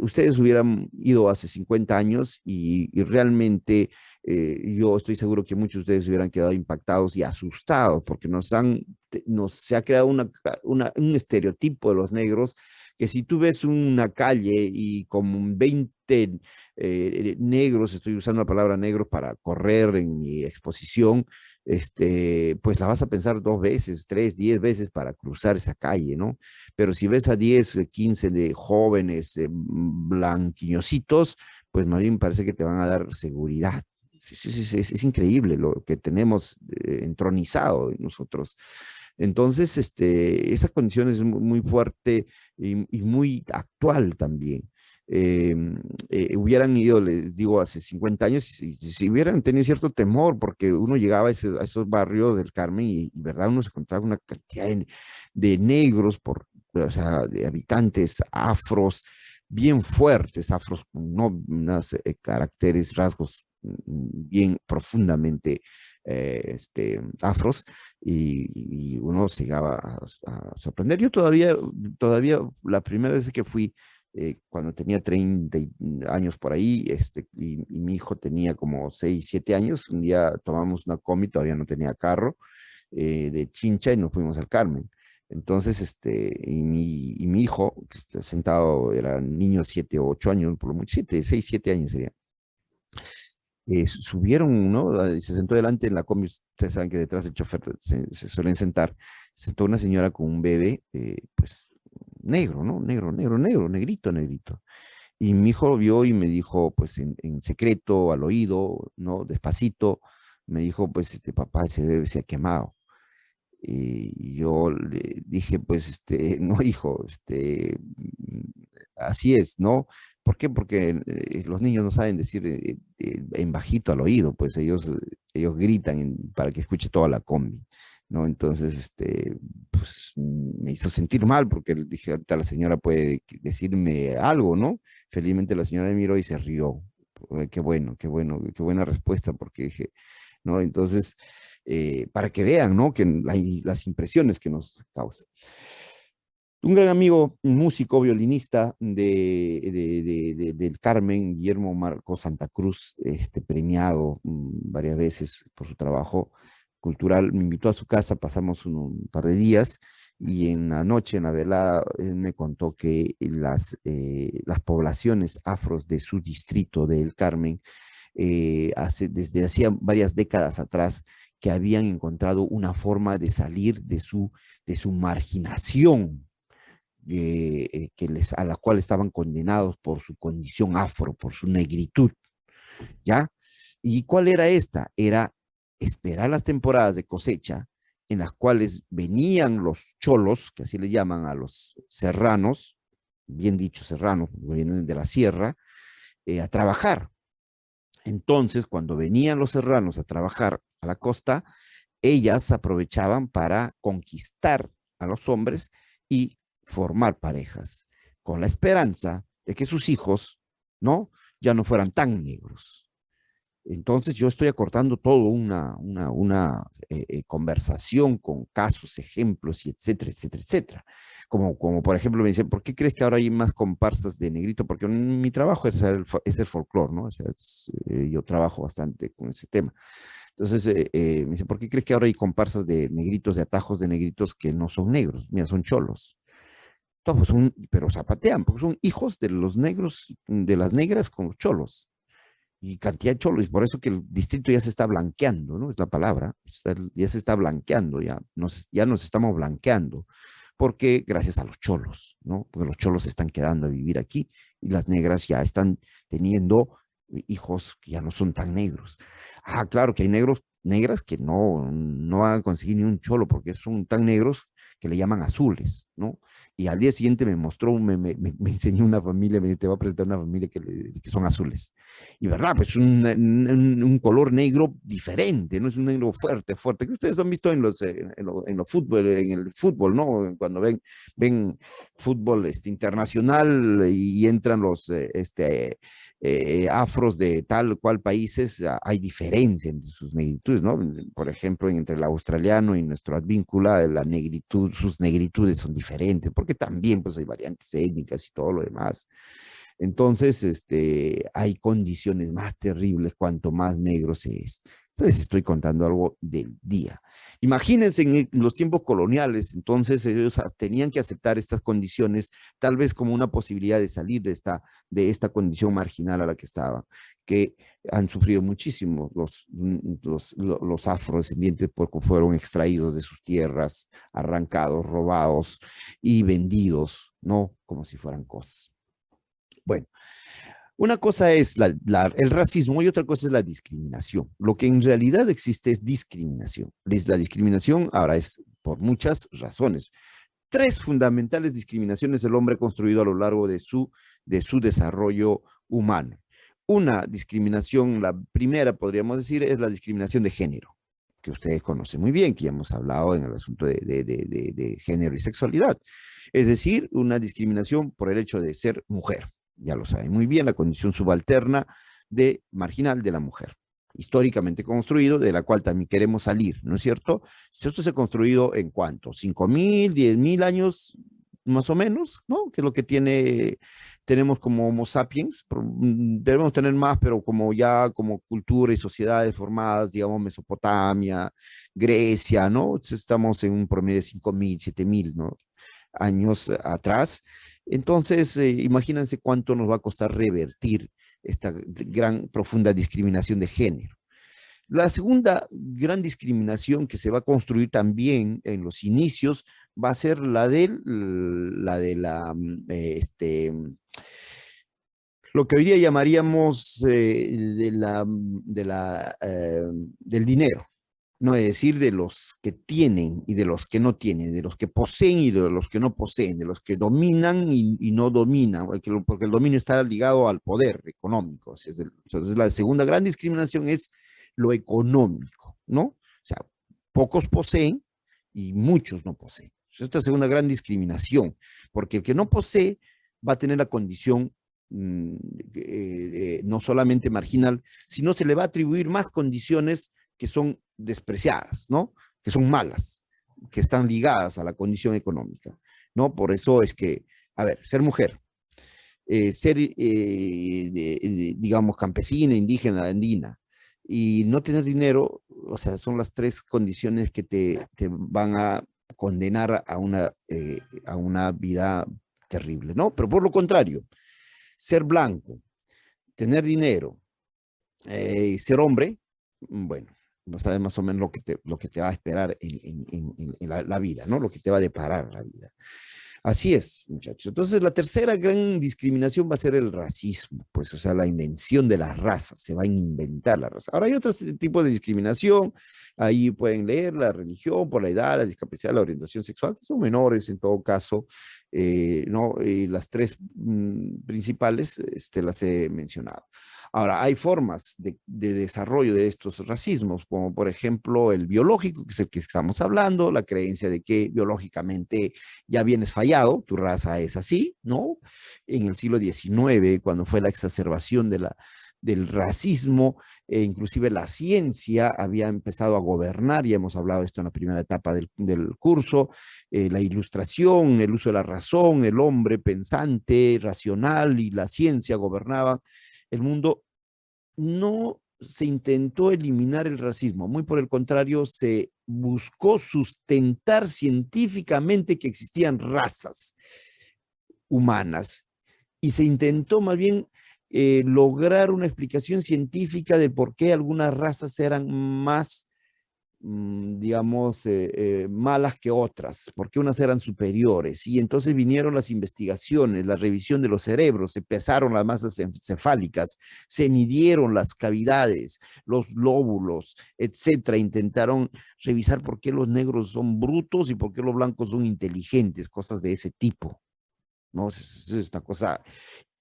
Ustedes hubieran ido hace 50 años y realmente yo estoy seguro que muchos de ustedes hubieran quedado impactados y asustados porque nos se ha creado un estereotipo de los negros que si tú ves una calle y como 20 negros, estoy usando la palabra negro para correr en mi exposición, pues la vas a pensar 2 veces, 3, 10 veces para cruzar esa calle, ¿no? Pero si ves a 10, 15 de jóvenes blanquiñositos, pues más bien parece que te van a dar seguridad. Sí, sí, sí, sí, es increíble lo que tenemos entronizado en nosotros. Entonces, esa condición es muy fuerte y muy actual también. Eh, Hubieran ido, les digo, hace 50 años, si hubieran tenido cierto temor, porque uno llegaba a esos barrios del Carmen verdad, uno se encontraba una cantidad de negros, o sea, de habitantes afros, bien fuertes, afros, no unos caracteres, rasgos bien profundamente afros, y uno se llegaba a sorprender. Yo todavía la primera vez que fui, cuando tenía 30 años por ahí, y mi hijo tenía como 6, 7 años, un día tomamos una combi, todavía no tenía carro, de Chincha y nos fuimos al Carmen. Entonces, y mi hijo, que está sentado, era niño de 7 o 8 años, por lo mucho, 7, 6, 7 años sería. Subieron, ¿no? Y se sentó delante en la combi. Ustedes saben que detrás del chofer se suelen sentar. Se sentó una señora con un bebé, pues negro, ¿no? Negro, negro, negro, negrito, negrito. Y mi hijo lo vio y me dijo, pues en secreto, al oído, ¿no? Despacito, me dijo, pues, papá, ese bebé se ha quemado. Y yo le dije, pues, no, hijo, así es, ¿no? ¿Por qué? Porque los niños no saben decir en bajito al oído, pues ellos gritan para que escuche toda la combi, ¿no? Entonces, pues me hizo sentir mal porque le dije, ahorita la señora puede decirme algo, ¿no? Felizmente la señora me miró y se rió. Qué bueno, qué bueno, qué buena respuesta, porque dije, ¿no? Entonces, para que vean, ¿no? Que las impresiones que nos causa. Un gran amigo, un músico, violinista del Carmen, Guillermo Marco Santa Cruz, premiado varias veces por su trabajo cultural, me invitó a su casa, pasamos un par de días y en la noche, en la velada, él me contó que las poblaciones afros de su distrito del Carmen, desde hacía varias décadas atrás, que habían encontrado una forma de salir de su marginación, a la cual estaban condenados por su condición afro, por su negritud, ¿ya? ¿Y cuál era esta? Era esperar las temporadas de cosecha en las cuales venían los cholos, que así le llaman a los serranos, bien dicho serranos, vienen de la sierra, a trabajar. Entonces, cuando venían los serranos a trabajar a la costa, ellas aprovechaban para conquistar a los hombres y formar parejas, con la esperanza de que sus hijos, ¿no? Ya no fueran tan negros. Entonces yo estoy acortando todo una conversación con casos, ejemplos, y etcétera, etcétera, etcétera. Como por ejemplo me dicen, ¿por qué crees que ahora hay más comparsas de negrito? Porque mi trabajo es el folclore, ¿no? O sea, yo trabajo bastante con ese tema. Entonces me dice, ¿por qué crees que ahora hay comparsas de negritos, de atajos de negritos que no son negros? Mira, son cholos. Todos pero zapatean, porque son hijos de los negros, de las negras con los cholos. Y cantidad de cholos, y por eso que el distrito ya se está blanqueando, ¿no? Es la palabra, ya se está blanqueando, ya nos estamos blanqueando, porque gracias a los cholos, ¿no? Porque los cholos se están quedando a vivir aquí y las negras ya están teniendo hijos que ya no son tan negros. Claro que hay negras que no van a conseguir ni un cholo porque son tan negros que le llaman azules, ¿no? Y al día siguiente me mostró, me enseñó una familia, me dijo, te va a presentar una familia que son azules. Y verdad, pues un color negro diferente, ¿no? Es un negro fuerte, fuerte, que ustedes lo han visto en los fútbol, en el fútbol, ¿no? Cuando ven fútbol internacional y entran los afros de tal cual países, hay diferencia entre sus negritudes, ¿no? Por ejemplo, entre el australiano y nuestro advíncula, la negritud, sus negritudes son diferentes, porque también pues hay variantes étnicas y todo lo demás. Entonces, hay condiciones más terribles cuanto más negro se es. Entonces, estoy contando algo del día. Imagínense en los tiempos coloniales, entonces ellos tenían que aceptar estas condiciones, tal vez como una posibilidad de salir de esta condición marginal a la que estaban, que han sufrido muchísimo los afrodescendientes porque fueron extraídos de sus tierras, arrancados, robados y vendidos, ¿no? Como si fueran cosas. Bueno, una cosa es el racismo y otra cosa es la discriminación. Lo que en realidad existe es discriminación. La discriminación ahora es por muchas razones. Tres fundamentales discriminaciones el hombre ha construido a lo largo de su desarrollo humano. Una discriminación, la primera podríamos decir, es la discriminación de género, que ustedes conocen muy bien, que ya hemos hablado en el asunto de género y sexualidad. Es decir, una discriminación por el hecho de ser mujer. Ya lo saben muy bien, la condición subalterna marginal de la mujer, históricamente construido, de la cual también queremos salir, ¿no es cierto? Esto se ha construido en ¿cuánto? 5.000, 10.000 años, más o menos, ¿no? Que es lo que tenemos como Homo sapiens. Debemos tener más, pero como cultura y sociedades formadas, digamos, Mesopotamia, Grecia, ¿no? Estamos en un promedio de 5.000, 7.000, ¿no? Años atrás. Entonces, imagínense cuánto nos va a costar revertir esta gran, profunda discriminación de género. La segunda gran discriminación que se va a construir también en los inicios va a ser lo que hoy día llamaríamos del dinero, no es decir, de los que tienen y de los que no tienen, de los que poseen y de los que no poseen, de los que dominan y no dominan, porque el dominio está ligado al poder económico. Entonces, la segunda gran discriminación es lo económico, ¿no? O sea, pocos poseen y muchos no poseen. Esta es la segunda gran discriminación, porque el que no posee va a tener la condición no solamente marginal, sino se le va a atribuir más condiciones que son despreciadas, ¿no? Que son malas, que están ligadas a la condición económica, ¿no? Por eso es que, a ver, ser mujer, ser, digamos, campesina, indígena, andina, y no tener dinero, o sea, son las tres condiciones que te van a condenar a una vida terrible, ¿no? Pero por lo contrario, ser blanco, tener dinero, ser hombre, bueno, sabes más o menos lo que te va a esperar en la vida, ¿no? Lo que te va a deparar la vida. Así es, muchachos. Entonces, la tercera gran discriminación va a ser el racismo, pues, o sea, la invención de las razas, se va a inventar la raza. Ahora hay otros tipos de discriminación, ahí pueden leer la religión, por la edad, la discapacidad, la orientación sexual, que son menores en todo caso, ¿no? Y las tres principales las he mencionado. Ahora, hay formas de desarrollo de estos racismos, como por ejemplo el biológico, que es el que estamos hablando, la creencia de que biológicamente ya vienes fallado, tu raza es así, ¿no? En el siglo XIX, cuando fue la exacerbación del racismo, inclusive la ciencia había empezado a gobernar, ya hemos hablado de esto en la primera etapa del curso, la ilustración, el uso de la razón, el hombre pensante, racional y la ciencia gobernaban el mundo. No se intentó eliminar el racismo, muy por el contrario, se buscó sustentar científicamente que existían razas humanas y se intentó más bien lograr una explicación científica de por qué algunas razas eran más digamos, malas que otras, porque unas eran superiores. Y entonces vinieron las investigaciones, la revisión de los cerebros, se pesaron las masas encefálicas, se midieron las cavidades, los lóbulos, etcétera. Intentaron revisar por qué los negros son brutos y por qué los blancos son inteligentes, cosas de ese tipo. ¿No? Es una cosa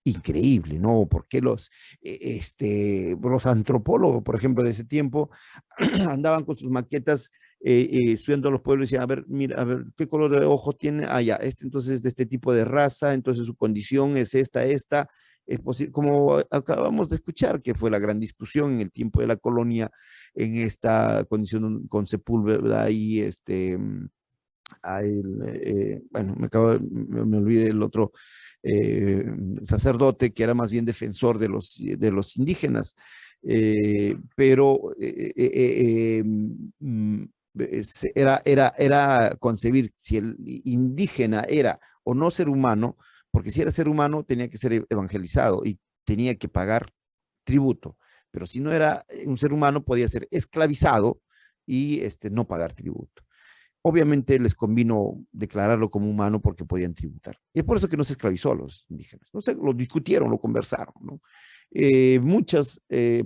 increíble, ¿no? Porque los antropólogos, por ejemplo, de ese tiempo, andaban con sus maquetas estudiando a los pueblos y decían, a ver, mira, a ver, ¿qué color de ojos tiene? Ah, ya, entonces es de este tipo de raza, entonces su condición es esta. Es posible, como acabamos de escuchar, que fue la gran discusión en el tiempo de la colonia, en esta condición con Sepúlveda y bueno, me olvidé el otro eh, sacerdote que era más bien defensor de los indígenas, pero era concebir si el indígena era o no ser humano, porque si era ser humano tenía que ser evangelizado y tenía que pagar tributo, pero si no era un ser humano podía ser esclavizado y no pagar tributo. Obviamente les convino declararlo como humano porque podían tributar. Y es por eso que no se esclavizó a los indígenas. No sé, lo discutieron, lo conversaron, ¿no? Muchos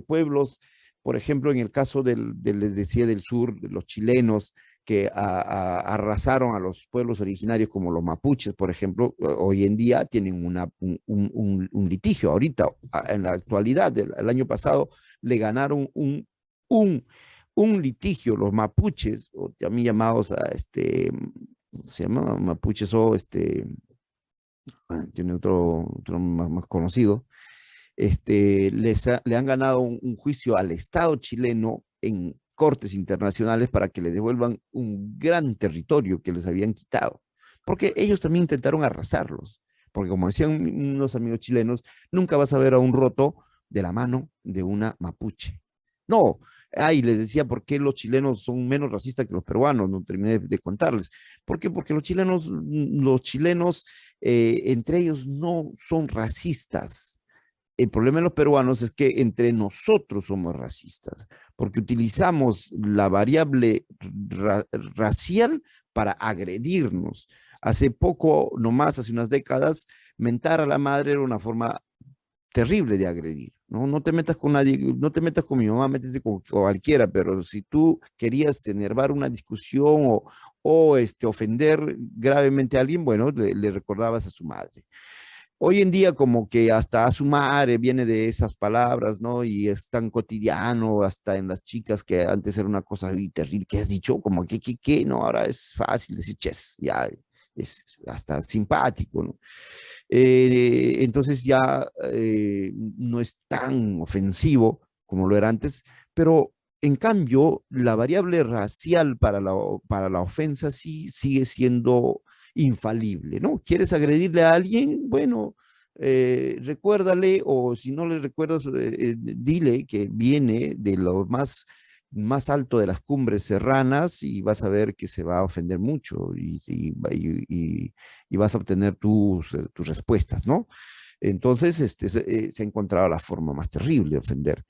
pueblos, por ejemplo, en el caso les decía, del sur, los chilenos, que arrasaron a los pueblos originarios como los mapuches, por ejemplo, hoy en día tienen un litigio. Ahorita, en la actualidad, el año pasado, le ganaron un litigio, los mapuches, o también llamados a se llama mapuches o tiene otro más conocido, le han ganado un juicio al Estado chileno en cortes internacionales para que le devuelvan un gran territorio que les habían quitado, porque ellos también intentaron arrasarlos, porque como decían unos amigos chilenos, nunca vas a ver a un roto de la mano de una mapuche. No, les decía por qué los chilenos son menos racistas que los peruanos, no terminé de contarles. ¿Por qué? Porque los chilenos entre ellos no son racistas. El problema de los peruanos es que entre nosotros somos racistas, porque utilizamos la variable racial para agredirnos. Hace poco, nomás hace unas décadas, mentar a la madre era una forma terrible de agredir. No te metas con nadie, no te metas con mi mamá, métete con cualquiera, pero si tú querías enervar una discusión o ofender gravemente a alguien, bueno, le recordabas a su madre. Hoy en día como que hasta a su madre viene de esas palabras, ¿no? Y es tan cotidiano, hasta en las chicas, que antes era una cosa terrible, que has dicho, como que, no, ahora es fácil decir, ches, ya es hasta simpático, ¿no? Entonces ya no es tan ofensivo como lo era antes, pero en cambio la variable racial para la ofensa sí sigue siendo infalible, ¿no? ¿Quieres agredirle a alguien? Bueno, recuérdale, o si no le recuerdas, dile que viene de lo más alto de las cumbres serranas y vas a ver que se va a ofender mucho y vas a obtener tus respuestas, ¿no? Entonces, se ha encontrado la forma más terrible de ofender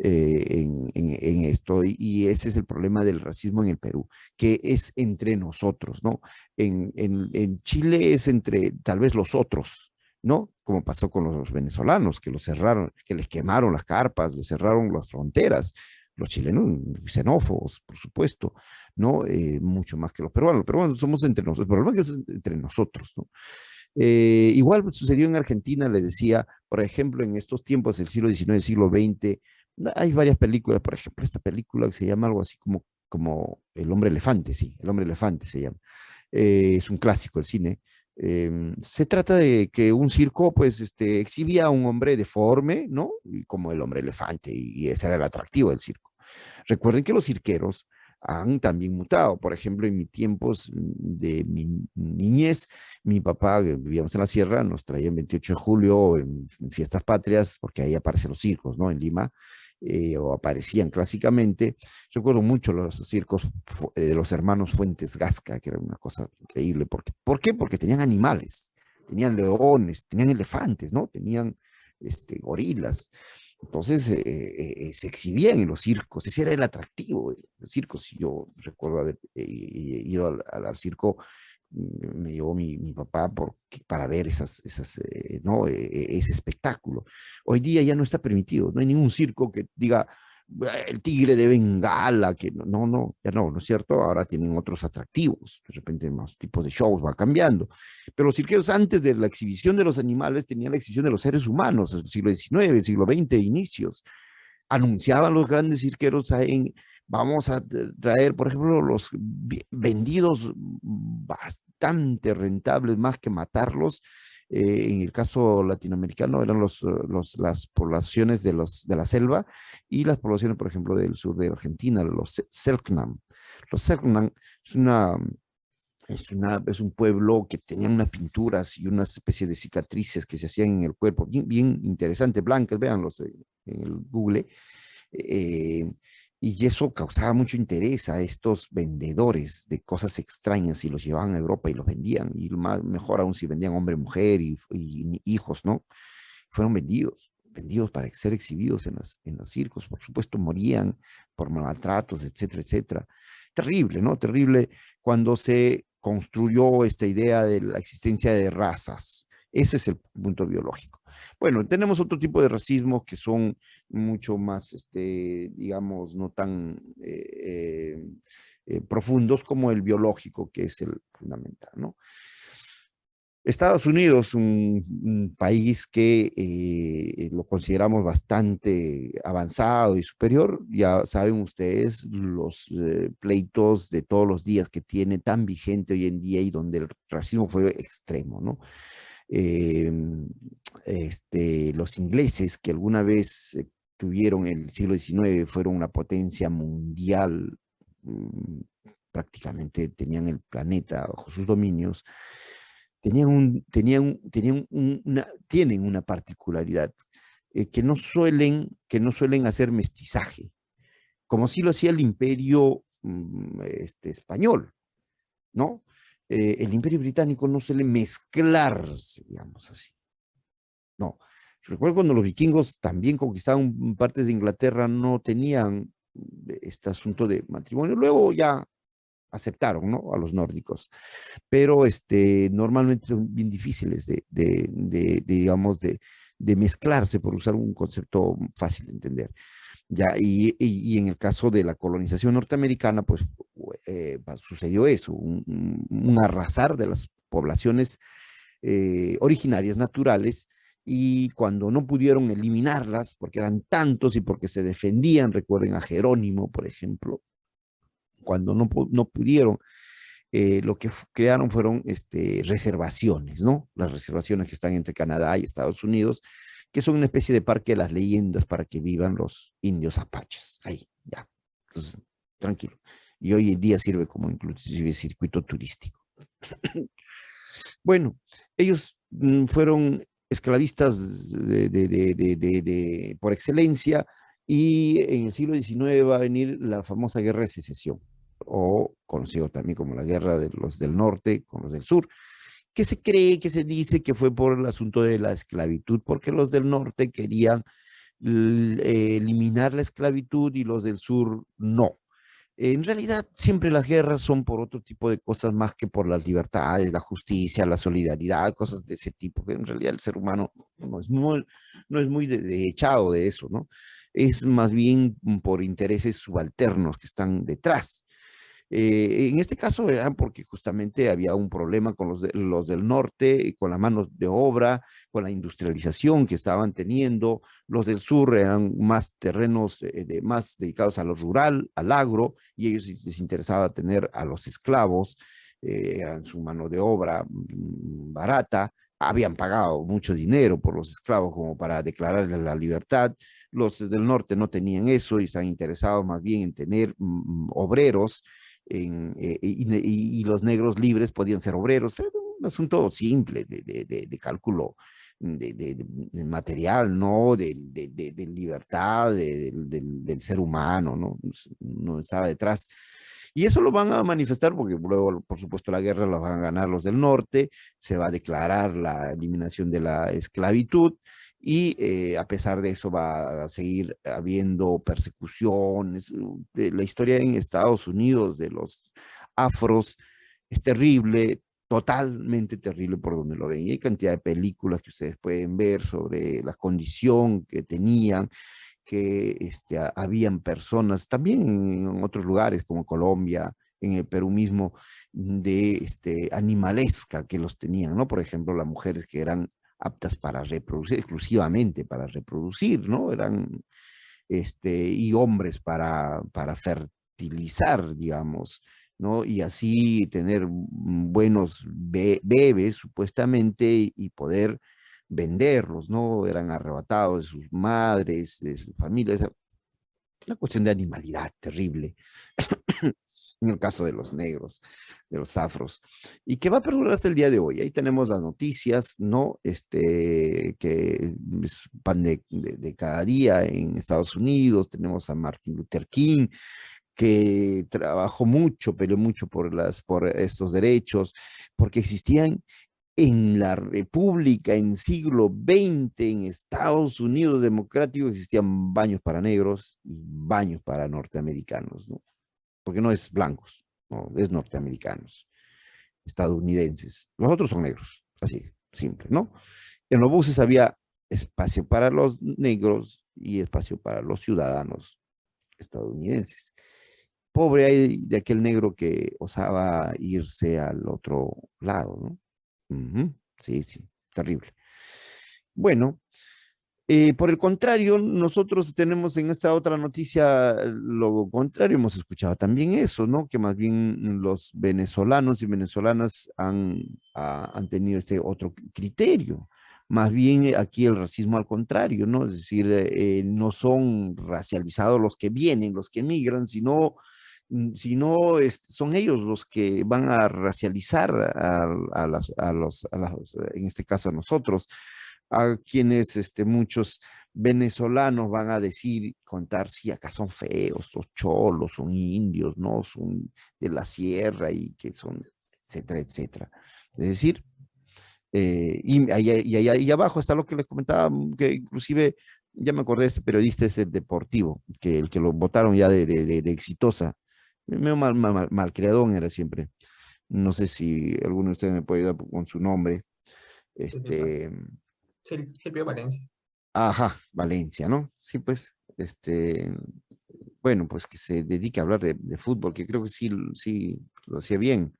en esto, y ese es el problema del racismo en el Perú, que es entre nosotros, ¿no? En Chile es entre tal vez los otros, ¿no? Como pasó con los venezolanos, que los cerraron, que les quemaron las carpas, les cerraron las fronteras. Los chilenos xenófobos, por supuesto, ¿no? Mucho más que los peruanos. Pero bueno, somos entre nosotros, el problema es que es entre nosotros, ¿no? Igual sucedió en Argentina, le decía, por ejemplo, en estos tiempos del siglo XIX, siglo XX, hay varias películas, por ejemplo, esta película que se llama algo así como El hombre elefante, sí, El hombre elefante se llama. Es un clásico del cine. Se trata de que un circo, pues, exhibía a un hombre deforme, ¿no? Y como el hombre elefante, y ese era el atractivo del circo. Recuerden que los cirqueros han también mutado. Por ejemplo, en mis tiempos de mi niñez, mi papá, vivíamos en la sierra, nos traía el 28 de julio en fiestas patrias, porque ahí aparecen los circos, ¿no? En Lima, o aparecían clásicamente. Recuerdo mucho los circos de los hermanos Fuentes Gasca, que era una cosa increíble. ¿Por qué? Porque tenían animales, tenían leones, tenían elefantes, ¿no? Tenían gorilas. Entonces se exhibían en los circos, ese era el atractivo, los circos. Yo recuerdo haber ido al circo, me llevó mi papá para ver ¿no? Ese espectáculo. Hoy día ya no está permitido, no hay ningún circo que diga el tigre de Bengala, que ya no es cierto, ahora tienen otros atractivos, de repente más tipos de shows, va cambiando. Pero los cirqueros antes de la exhibición de los animales tenían la exhibición de los seres humanos, el siglo XIX, siglo XX, inicios. Anunciaban los grandes cirqueros en, vamos a traer, por ejemplo, los vendidos bastante rentables, más que matarlos. En el caso latinoamericano eran las poblaciones de la selva y las poblaciones, por ejemplo, del sur de Argentina, los Selknam. Los Selknam es es un pueblo que tenía unas pinturas y una especie de cicatrices que se hacían en el cuerpo, bien, bien interesantes, blancas, véanlos en el Google. eh, y eso causaba mucho interés a estos vendedores de cosas extrañas y los llevaban a Europa y los vendían. Y más, mejor aún si vendían hombre, mujer y hijos, ¿no? Fueron vendidos para ser exhibidos en los circos. Por supuesto, morían por maltratos, etcétera, etcétera. Terrible, ¿no? Terrible cuando se construyó esta idea de la existencia de razas. Ese es el punto biológico. Bueno, tenemos otro tipo de racismo que son mucho más, digamos, no tan profundos como el biológico, que es el fundamental, ¿no? Estados Unidos, un país que lo consideramos bastante avanzado y superior, ya saben ustedes los pleitos de todos los días que tiene tan vigente hoy en día y donde el racismo fue extremo, ¿no? Eh, los ingleses que alguna vez tuvieron el siglo XIX, fueron una potencia mundial, mm, prácticamente tenían el planeta bajo sus dominios, tienen una particularidad que no suelen hacer mestizaje, como sí lo hacía el imperio español, ¿no? El imperio británico no suele mezclarse, digamos así. No. Recuerdo cuando los vikingos también conquistaban partes de Inglaterra, no tenían este asunto de matrimonio. Luego ya aceptaron, ¿no? A los nórdicos. Pero normalmente son bien difíciles digamos, de mezclarse, por usar un concepto fácil de entender. Ya, y en el caso de la colonización norteamericana, pues sucedió eso, un arrasar de las poblaciones originarias naturales, y cuando no pudieron eliminarlas, porque eran tantos y porque se defendían, recuerden a Jerónimo, por ejemplo, cuando no pudieron, lo que crearon fueron reservaciones, ¿no? Las reservaciones que están entre Canadá y Estados Unidos, que son una especie de parque de las leyendas para que vivan los indios apaches. Ahí, ya. Entonces, tranquilo. Y hoy en día sirve como inclusive circuito turístico. Bueno, ellos fueron esclavistas por excelencia, y en el siglo XIX va a venir la famosa Guerra de Secesión, o conocido también como la Guerra de los del Norte con los del Sur, que se cree, que se dice que fue por el asunto de la esclavitud, porque los del norte querían eliminar la esclavitud y los del sur no. En realidad, siempre las guerras son por otro tipo de cosas más que por las libertades, la justicia, la solidaridad, cosas de ese tipo, que en realidad el ser humano no es muy echado de eso, ¿no? Es más bien por intereses subalternos que están detrás. En este caso era porque justamente había un problema con los del norte, con la mano de obra, con la industrialización que estaban teniendo. Los del sur eran más terrenos más dedicados a lo rural, al agro, y ellos les interesaba tener a los esclavos, eran su mano de obra barata. Habían pagado mucho dinero por los esclavos como para declararles la libertad. Los del norte no tenían eso y estaban interesados más bien en tener obreros, y los negros libres podían ser obreros. Era un asunto simple de cálculo de material, ¿no? De libertad del ser humano, ¿no? No estaba detrás. Y eso lo van a manifestar porque luego, por supuesto, la guerra la van a ganar los del norte, se va a declarar la eliminación de la esclavitud, y a pesar de eso va a seguir habiendo persecuciones. La historia en Estados Unidos de los afros es terrible, totalmente terrible por donde lo ven. Y hay cantidad de películas que ustedes pueden ver sobre la condición que tenían, que habían personas, también en otros lugares como Colombia, en el Perú mismo, de animalesca que los tenían, ¿no? Por ejemplo, las mujeres que eran aptas para reproducir, exclusivamente para reproducir, ¿no? Eran, y hombres para fertilizar, digamos, ¿no? Y así tener buenos bebés, supuestamente, y poder venderlos, ¿no? Eran arrebatados de sus madres, de sus familias. Una cuestión de animalidad terrible, en el caso de los negros, de los afros, y que va a perdurar hasta el día de hoy. Ahí tenemos las noticias, ¿no? Que es pan de cada día en Estados Unidos. Tenemos a Martin Luther King, que trabajó mucho, peleó mucho por estos derechos, porque existían en la República, en siglo XX, en Estados Unidos democrático, existían baños para negros y baños para norteamericanos, ¿no? Porque no es blancos, no, es norteamericanos, estadounidenses. Los otros son negros, así, simple, ¿no? En los buses había espacio para los negros y espacio para los ciudadanos estadounidenses. Pobre hay de aquel negro que osaba irse al otro lado, ¿no? Ujú. Sí, sí, terrible. Bueno, por el contrario, nosotros tenemos en esta otra noticia lo contrario, hemos escuchado también eso, ¿no? Que más bien los venezolanos y venezolanas han tenido este otro criterio. Más bien aquí el racismo al contrario, ¿no? Es decir, no son racializados los que vienen, los que emigran, sino son ellos los que van a racializar en este caso a nosotros, a quienes muchos venezolanos van a decir, contar, si acá son feos, los cholos, son indios, ¿no? Son de la sierra y que son, etcétera, etcétera. Es decir, y abajo está lo que les comentaba, que inclusive, ya me acordé de este periodista, es el deportivo, que el que lo votaron ya de exitosa, medio malcriadón era siempre. No sé si alguno de ustedes me puede ayudar con su nombre. Silvio Este, Silvio Valencia. Ajá, Valencia, ¿no? Sí, pues, bueno, pues que se dedique a hablar de fútbol, que creo que sí, sí lo hacía bien.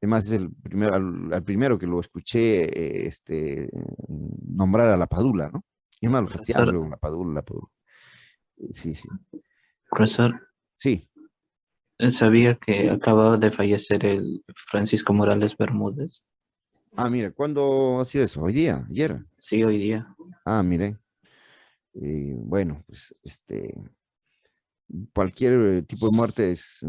Además, es el primero, al primero que lo escuché, nombrar a la Padula, ¿no? Y además lo fastidiaban Profesor, luego la Padula, la Padula. Sí, sí. profesor, Sí. ¿sabía que acababa de fallecer el Francisco Morales Bermúdez? Ah, mira, ¿cuándo ha sido eso? ¿Hoy día? ¿Ayer? Sí, hoy día. Ah, mire. Bueno, pues, cualquier tipo de muerte es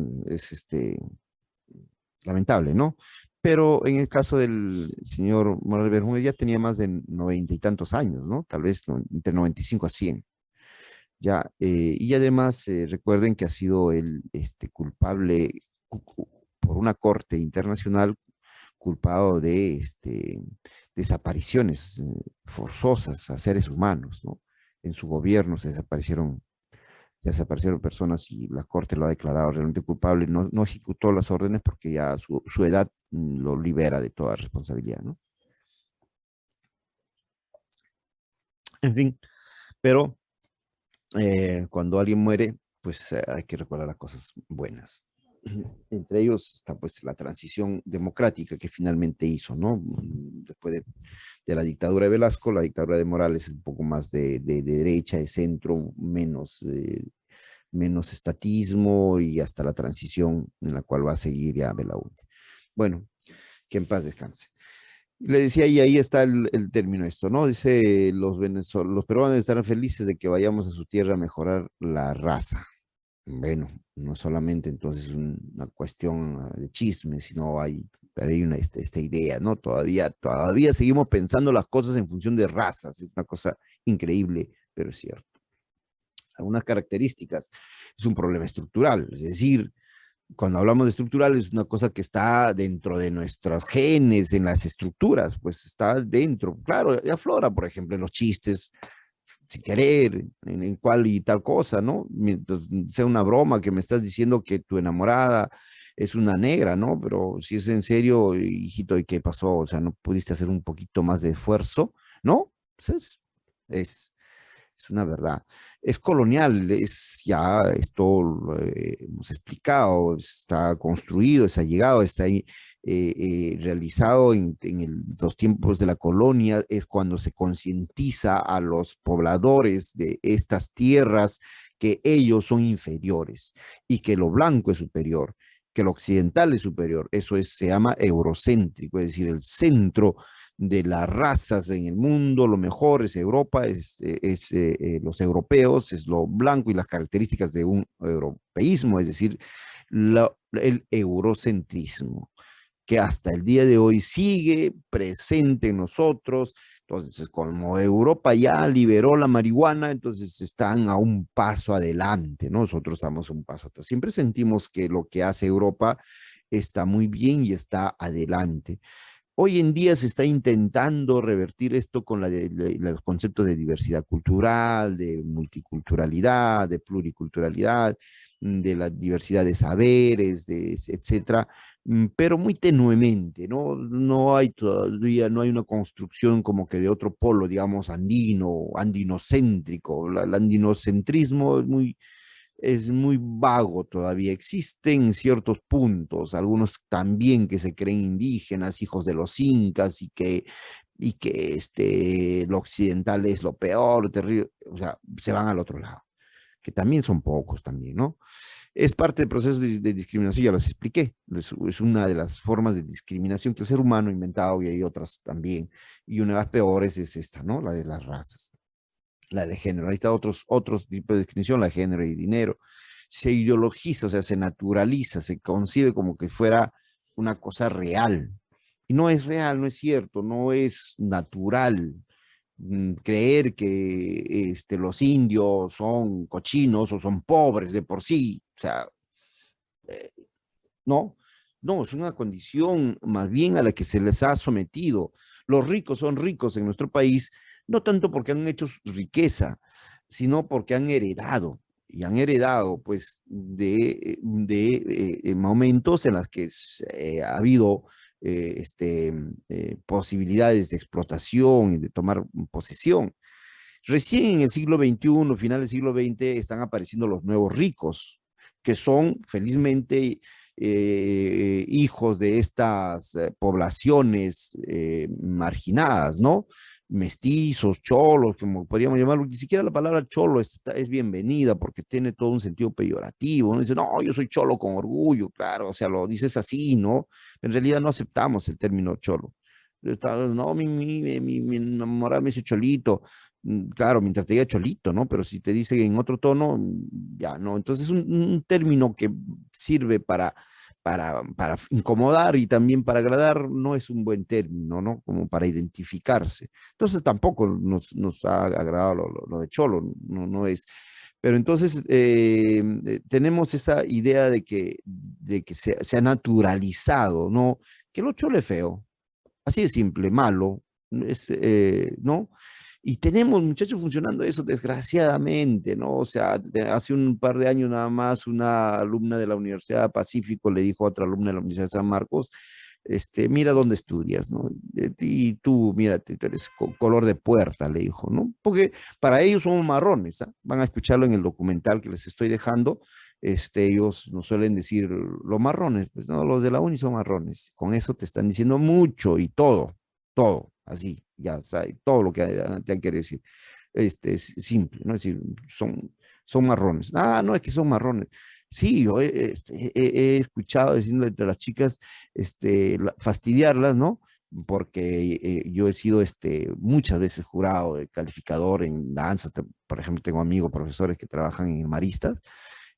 lamentable, ¿no? Pero en el caso del señor Morales Bermúdez ya tenía más de 90 y tantos años, ¿no? Tal vez entre 95 a 100. Ya, y además recuerden que ha sido el culpable por una corte internacional, culpado de desapariciones forzosas a seres humanos, ¿no? En su gobierno se desaparecieron personas y la corte lo ha declarado realmente culpable. No, no ejecutó las órdenes porque ya su edad lo libera de toda responsabilidad, ¿no? En fin, pero cuando alguien muere, pues hay que recordar las cosas buenas. Entre ellos está pues la transición democrática que finalmente hizo, ¿no? Después de la dictadura de Velasco, la dictadura de Morales es un poco más de derecha, de centro, menos estatismo y hasta la transición en la cual va a seguir ya Belaúnde. Bueno, que en paz descanse. Le decía, y ahí está el término esto, ¿no? Dice, los peruanos estarán felices de que vayamos a su tierra a mejorar la raza. Bueno, no solamente entonces una cuestión de chisme, sino hay esta idea, ¿no? Todavía seguimos pensando las cosas en función de razas. Es una cosa increíble, pero es cierto. Algunas características. Es un problema estructural, es decir, cuando hablamos de estructural es una cosa que está dentro de nuestros genes, en las estructuras, pues está dentro. Claro, y aflora, por ejemplo, en los chistes, sin querer, en cual y tal cosa, ¿no? Mientras sea una broma que me estás diciendo que tu enamorada es una negra, ¿no? Pero si es en serio, hijito, ¿y qué pasó? O sea, ¿no pudiste hacer un poquito más de esfuerzo? ¿No? Pues es, es una verdad. Es colonial, es ya, esto lo hemos explicado, está construido, está llegado, está ahí, realizado los tiempos de la colonia, es cuando se concientiza a los pobladores de estas tierras que ellos son inferiores y que lo blanco es superior, que lo occidental es superior. Eso es, se llama eurocéntrico, es decir, el centro de las razas en el mundo, lo mejor es Europa, los europeos, es lo blanco y las características de un europeísmo, es decir, el eurocentrismo, que hasta el día de hoy sigue presente en nosotros. Entonces, como Europa ya liberó la marihuana, entonces están a un paso adelante, ¿no? Nosotros estamos a un paso atrás. Siempre sentimos que lo que hace Europa está muy bien y está adelante. Hoy en día se está intentando revertir esto con los conceptos de diversidad cultural, de multiculturalidad, de pluriculturalidad, de la diversidad de saberes, etcétera, pero muy tenuemente, ¿no? No hay todavía, no hay una construcción como que de otro polo, digamos, andino, andinocéntrico. El andinocentrismo es muy vago todavía. Existen ciertos puntos, algunos también que se creen indígenas, hijos de los incas, y que lo occidental es lo peor, terrible, o sea, se van al otro lado, que también son pocos también, ¿no? Es parte del proceso de discriminación, ya los expliqué, es una de las formas de discriminación que el ser humano ha inventado y hay otras también, y una de las peores es esta, ¿no? La de las razas, la de género. Ahí está otros tipos de discriminación, la de género y dinero. Se ideologiza, o sea, se naturaliza, se concibe como que fuera una cosa real. Y no es real, no es cierto, no es natural creer que los indios son cochinos o son pobres de por sí. O sea, eh, no, no, es una condición más bien a la que se les ha sometido. Los ricos son ricos en nuestro país, no tanto porque han hecho riqueza, sino porque han heredado, y han heredado pues de momentos en los que ha habido posibilidades de explotación y de tomar posesión. Recién en el siglo XXI, final del siglo XX, están apareciendo los nuevos ricos, que son felizmente hijos de estas poblaciones marginadas, ¿no? Mestizos, cholos, como podríamos llamarlo. Ni siquiera la palabra cholo es bienvenida porque tiene todo un sentido peyorativo. ¿No? Dice, no, yo soy cholo con orgullo, claro, o sea, lo dices así, ¿no? En realidad no aceptamos el término cholo. No, mi enamorada me dice cholito. Claro, mientras te diga cholito, ¿no? Pero si te dice en otro tono, ya, ¿no? Entonces es un término que sirve para incomodar y también para agradar, no es un buen término, ¿no? Como para identificarse. Entonces tampoco nos ha agradado lo de cholo, no es. Pero entonces tenemos esa idea de que se ha naturalizado, ¿no? Que lo cholo es feo, así de simple, malo, ¿no? Y tenemos muchachos funcionando eso, desgraciadamente, ¿no? O sea, hace un par de años nada más, una alumna de la Universidad Pacífico le dijo a otra alumna de la Universidad de San Marcos, mira dónde estudias, ¿no? Y tú, mira, tú eres color de puerta, le dijo, ¿no? Porque para ellos somos marrones, ¿ah? Van a escucharlo en el documental que les estoy dejando. Ellos nos suelen decir los marrones, pues no, los de la uni son marrones. Con eso te están diciendo mucho y todo, así, ya sabes, todo lo que te han querido decir. Es simple, ¿no? Es decir, son marrones. Ah, no, es que son marrones. Sí, yo he escuchado diciendo entre las chicas, fastidiarlas, ¿no? Porque yo he sido muchas veces jurado, calificador en danza. Por ejemplo, tengo amigos, profesores que trabajan en Maristas,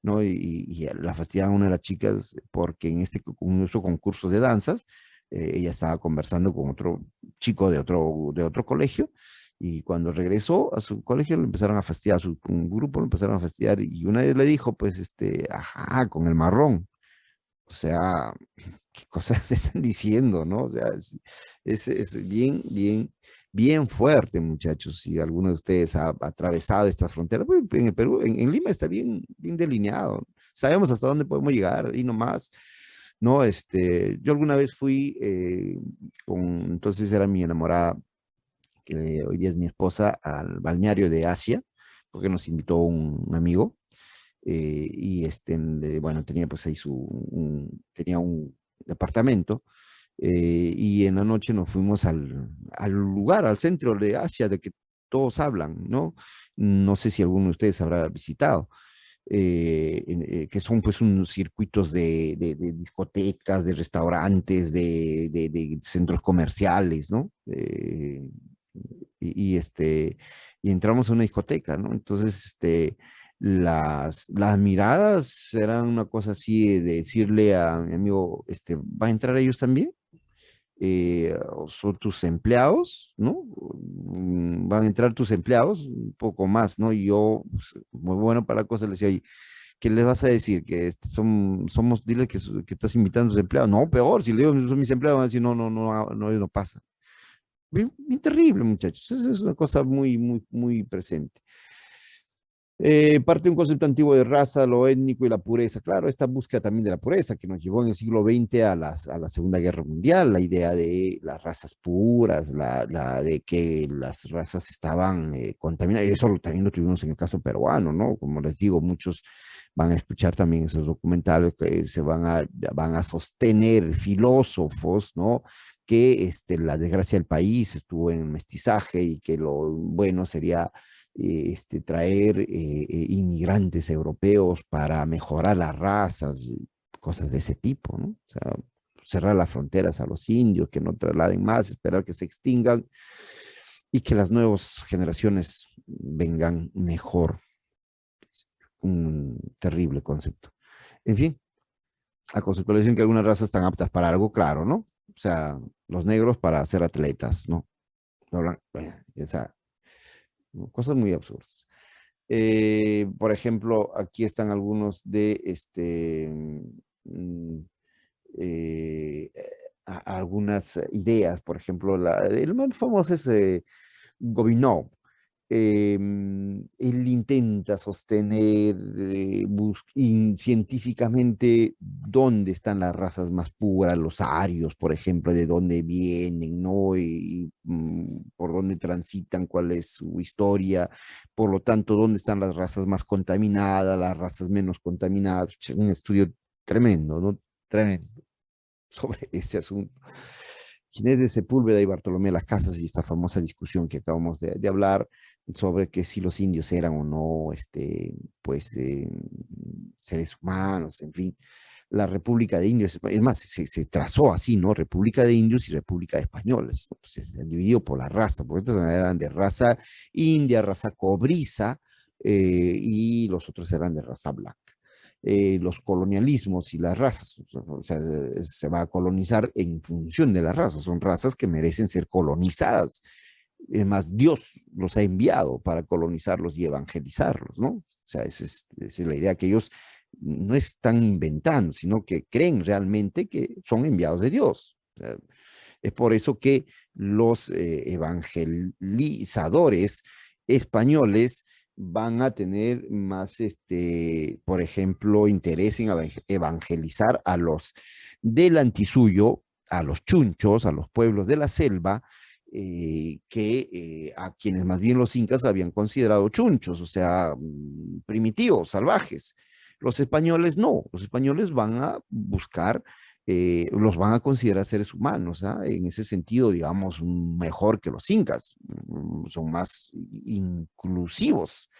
¿no? Y la fastidiaban a una de las chicas porque en nuestro concurso de danzas, ella estaba conversando con otro chico de otro colegio, y cuando regresó a su colegio le empezaron a fastidiar, un grupo le empezaron a fastidiar, y una vez le dijo, pues, ajá, con el marrón. O sea, qué cosas te están diciendo, ¿no? O sea, es bien, bien, bien fuerte, muchachos. Si alguno de ustedes ha atravesado esta frontera, pues, en el Perú, en Lima está bien, bien delineado. Sabemos hasta dónde podemos llegar y no más. No, yo alguna vez fui entonces era mi enamorada, que hoy día es mi esposa, al balneario de Asia, porque nos invitó un amigo y bueno, tenía pues ahí tenía un departamento y en la noche nos fuimos al lugar, al centro de Asia de que todos hablan, ¿no? No sé si alguno de ustedes habrá visitado. Que son pues unos circuitos de discotecas, de restaurantes, de centros comerciales, ¿no? Y entramos a una discoteca, ¿no? Entonces, las miradas eran una cosa así de decirle a mi amigo, ¿va a entrar ellos también? O son tus empleados, ¿no? Van a entrar tus empleados, un poco más, ¿no? Y yo, pues, muy bueno para la cosa, le decía, oye, ¿qué le vas a decir? Que dile que estás invitando a tus empleados. No, peor, si le digo son mis empleados, van a decir, no, no, no, no, no pasa. Bien, bien terrible, muchachos. Eso es una cosa muy, muy, muy presente. Parte de un concepto antiguo de raza, lo étnico y la pureza. Claro, esta búsqueda también de la pureza que nos llevó en el siglo XX a la Segunda Guerra Mundial, la idea de las razas puras, de que las razas estaban contaminadas. Y eso también lo tuvimos en el caso peruano, ¿no? Como les digo, muchos van a escuchar también esos documentales que van a sostener filósofos, ¿no? Que la desgracia del país estuvo en el mestizaje y que lo bueno sería traer inmigrantes europeos para mejorar las razas, cosas de ese tipo, ¿no? O sea, cerrar las fronteras a los indios, que no trasladen más, esperar que se extingan y que las nuevas generaciones vengan mejor. Es un terrible concepto. En fin, la conceptualización que algunas razas están aptas para algo, claro, ¿no? O sea, los negros para ser atletas, ¿no? O sea, cosas muy absurdas. Por ejemplo, aquí están algunos de mm, eh, algunas ideas. Por ejemplo, el más famoso es Gobineau. Él intenta sostener científicamente dónde están las razas más puras, los arios, por ejemplo, de dónde vienen, ¿no? Por dónde transitan, cuál es su historia, por lo tanto, dónde están las razas más contaminadas, las razas menos contaminadas. Un estudio tremendo, ¿no? Tremendo sobre ese asunto. Ginés de Sepúlveda y Bartolomé de las Casas y esta famosa discusión que acabamos de hablar sobre que si los indios eran o no, pues, seres humanos, en fin. La República de Indios, es más, se trazó así, ¿no? República de Indios y República de Españoles, ¿no? Se han dividido por la raza, porque estos eran de raza india, raza cobriza, y los otros eran de raza blanca. Los colonialismos y las razas, o sea, se va a colonizar en función de las razas, son razas que merecen ser colonizadas. Es más, Dios los ha enviado para colonizarlos y evangelizarlos, ¿no? O sea, esa es la idea, que ellos no están inventando, sino que creen realmente que son enviados de Dios. O sea, es por eso que los evangelizadores españoles van a tener más, por ejemplo, interés en evangelizar a los del antisuyo, a los chunchos, a los pueblos de la selva, que a quienes más bien los incas habían considerado chunchos, o sea, primitivos, salvajes. Los españoles no, los españoles van a buscar, los van a considerar seres humanos, ¿ah? En ese sentido, digamos, mejor que los incas, son más inclusivos.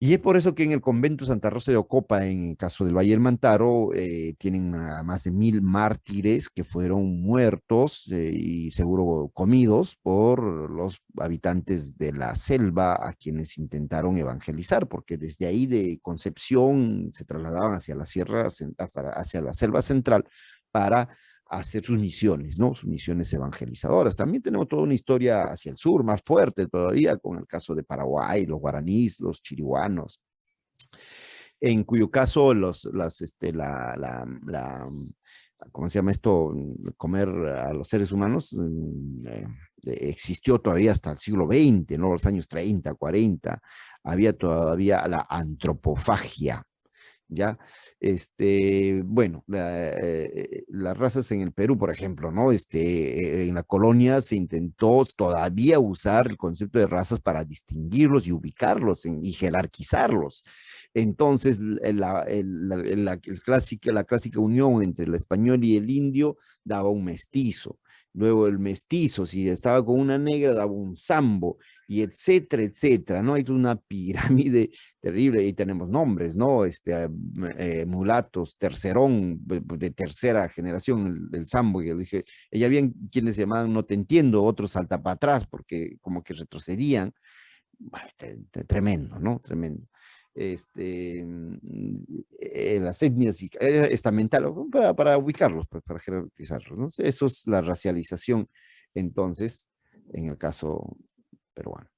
Y es por eso que en el convento Santa Rosa de Ocopa, en el caso del Valle del Mantaro, tienen a más de 1000 mártires que fueron muertos y seguro comidos por los habitantes de la selva a quienes intentaron evangelizar, porque desde ahí de Concepción se trasladaban hacia la sierra, hacia la selva central para hacer sus misiones, ¿no? Sus misiones evangelizadoras. También tenemos toda una historia hacia el sur, más fuerte todavía, con el caso de Paraguay, los guaraníes, los chirihuanos. en cuyo caso ¿cómo se llama esto? Comer a los seres humanos existió todavía hasta el siglo XX, ¿no? Los años 30, 40, había todavía la antropofagia, ¿ya? Bueno, las razas en el Perú, por ejemplo, ¿no? En la colonia se intentó todavía usar el concepto de razas para distinguirlos y ubicarlos y jerarquizarlos. Entonces, la clásica unión entre el español y el indio daba un mestizo. Luego el mestizo, si estaba con una negra, daba un zambo, y etcétera, etcétera, ¿no? Hay una pirámide terrible, y tenemos nombres, ¿no? Mulatos, tercerón, de tercera generación, el zambo, y dije, ella habían quienes se llamaban no te entiendo, otros salta para atrás, porque como que retrocedían. Tremendo, ¿no? Tremendo. Las etnias estamental, para ubicarlos, pues, para jerarquizarlos, ¿no? Eso es la racialización, entonces, en el caso peruano.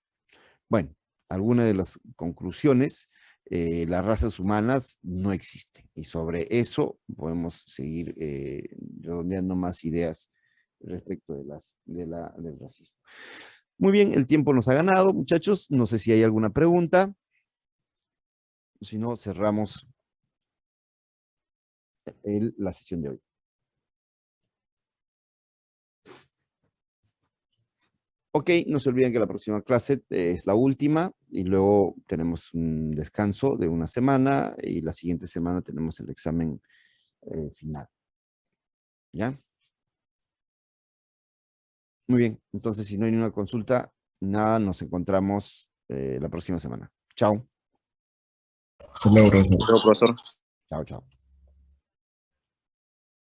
Bueno, algunas de las conclusiones, las razas humanas no existen, y sobre eso podemos seguir redondeando más ideas respecto del racismo. Muy bien, el tiempo nos ha ganado, muchachos. No sé si hay alguna pregunta. Si no, cerramos la sesión de hoy. Ok, no se olviden que la próxima clase es la última y luego tenemos un descanso de una semana y la siguiente semana tenemos el examen final. ¿Ya? Muy bien, entonces si no hay ninguna consulta, nada, nos encontramos la próxima semana. Chao. Hasta luego, profesor. Chao, chao.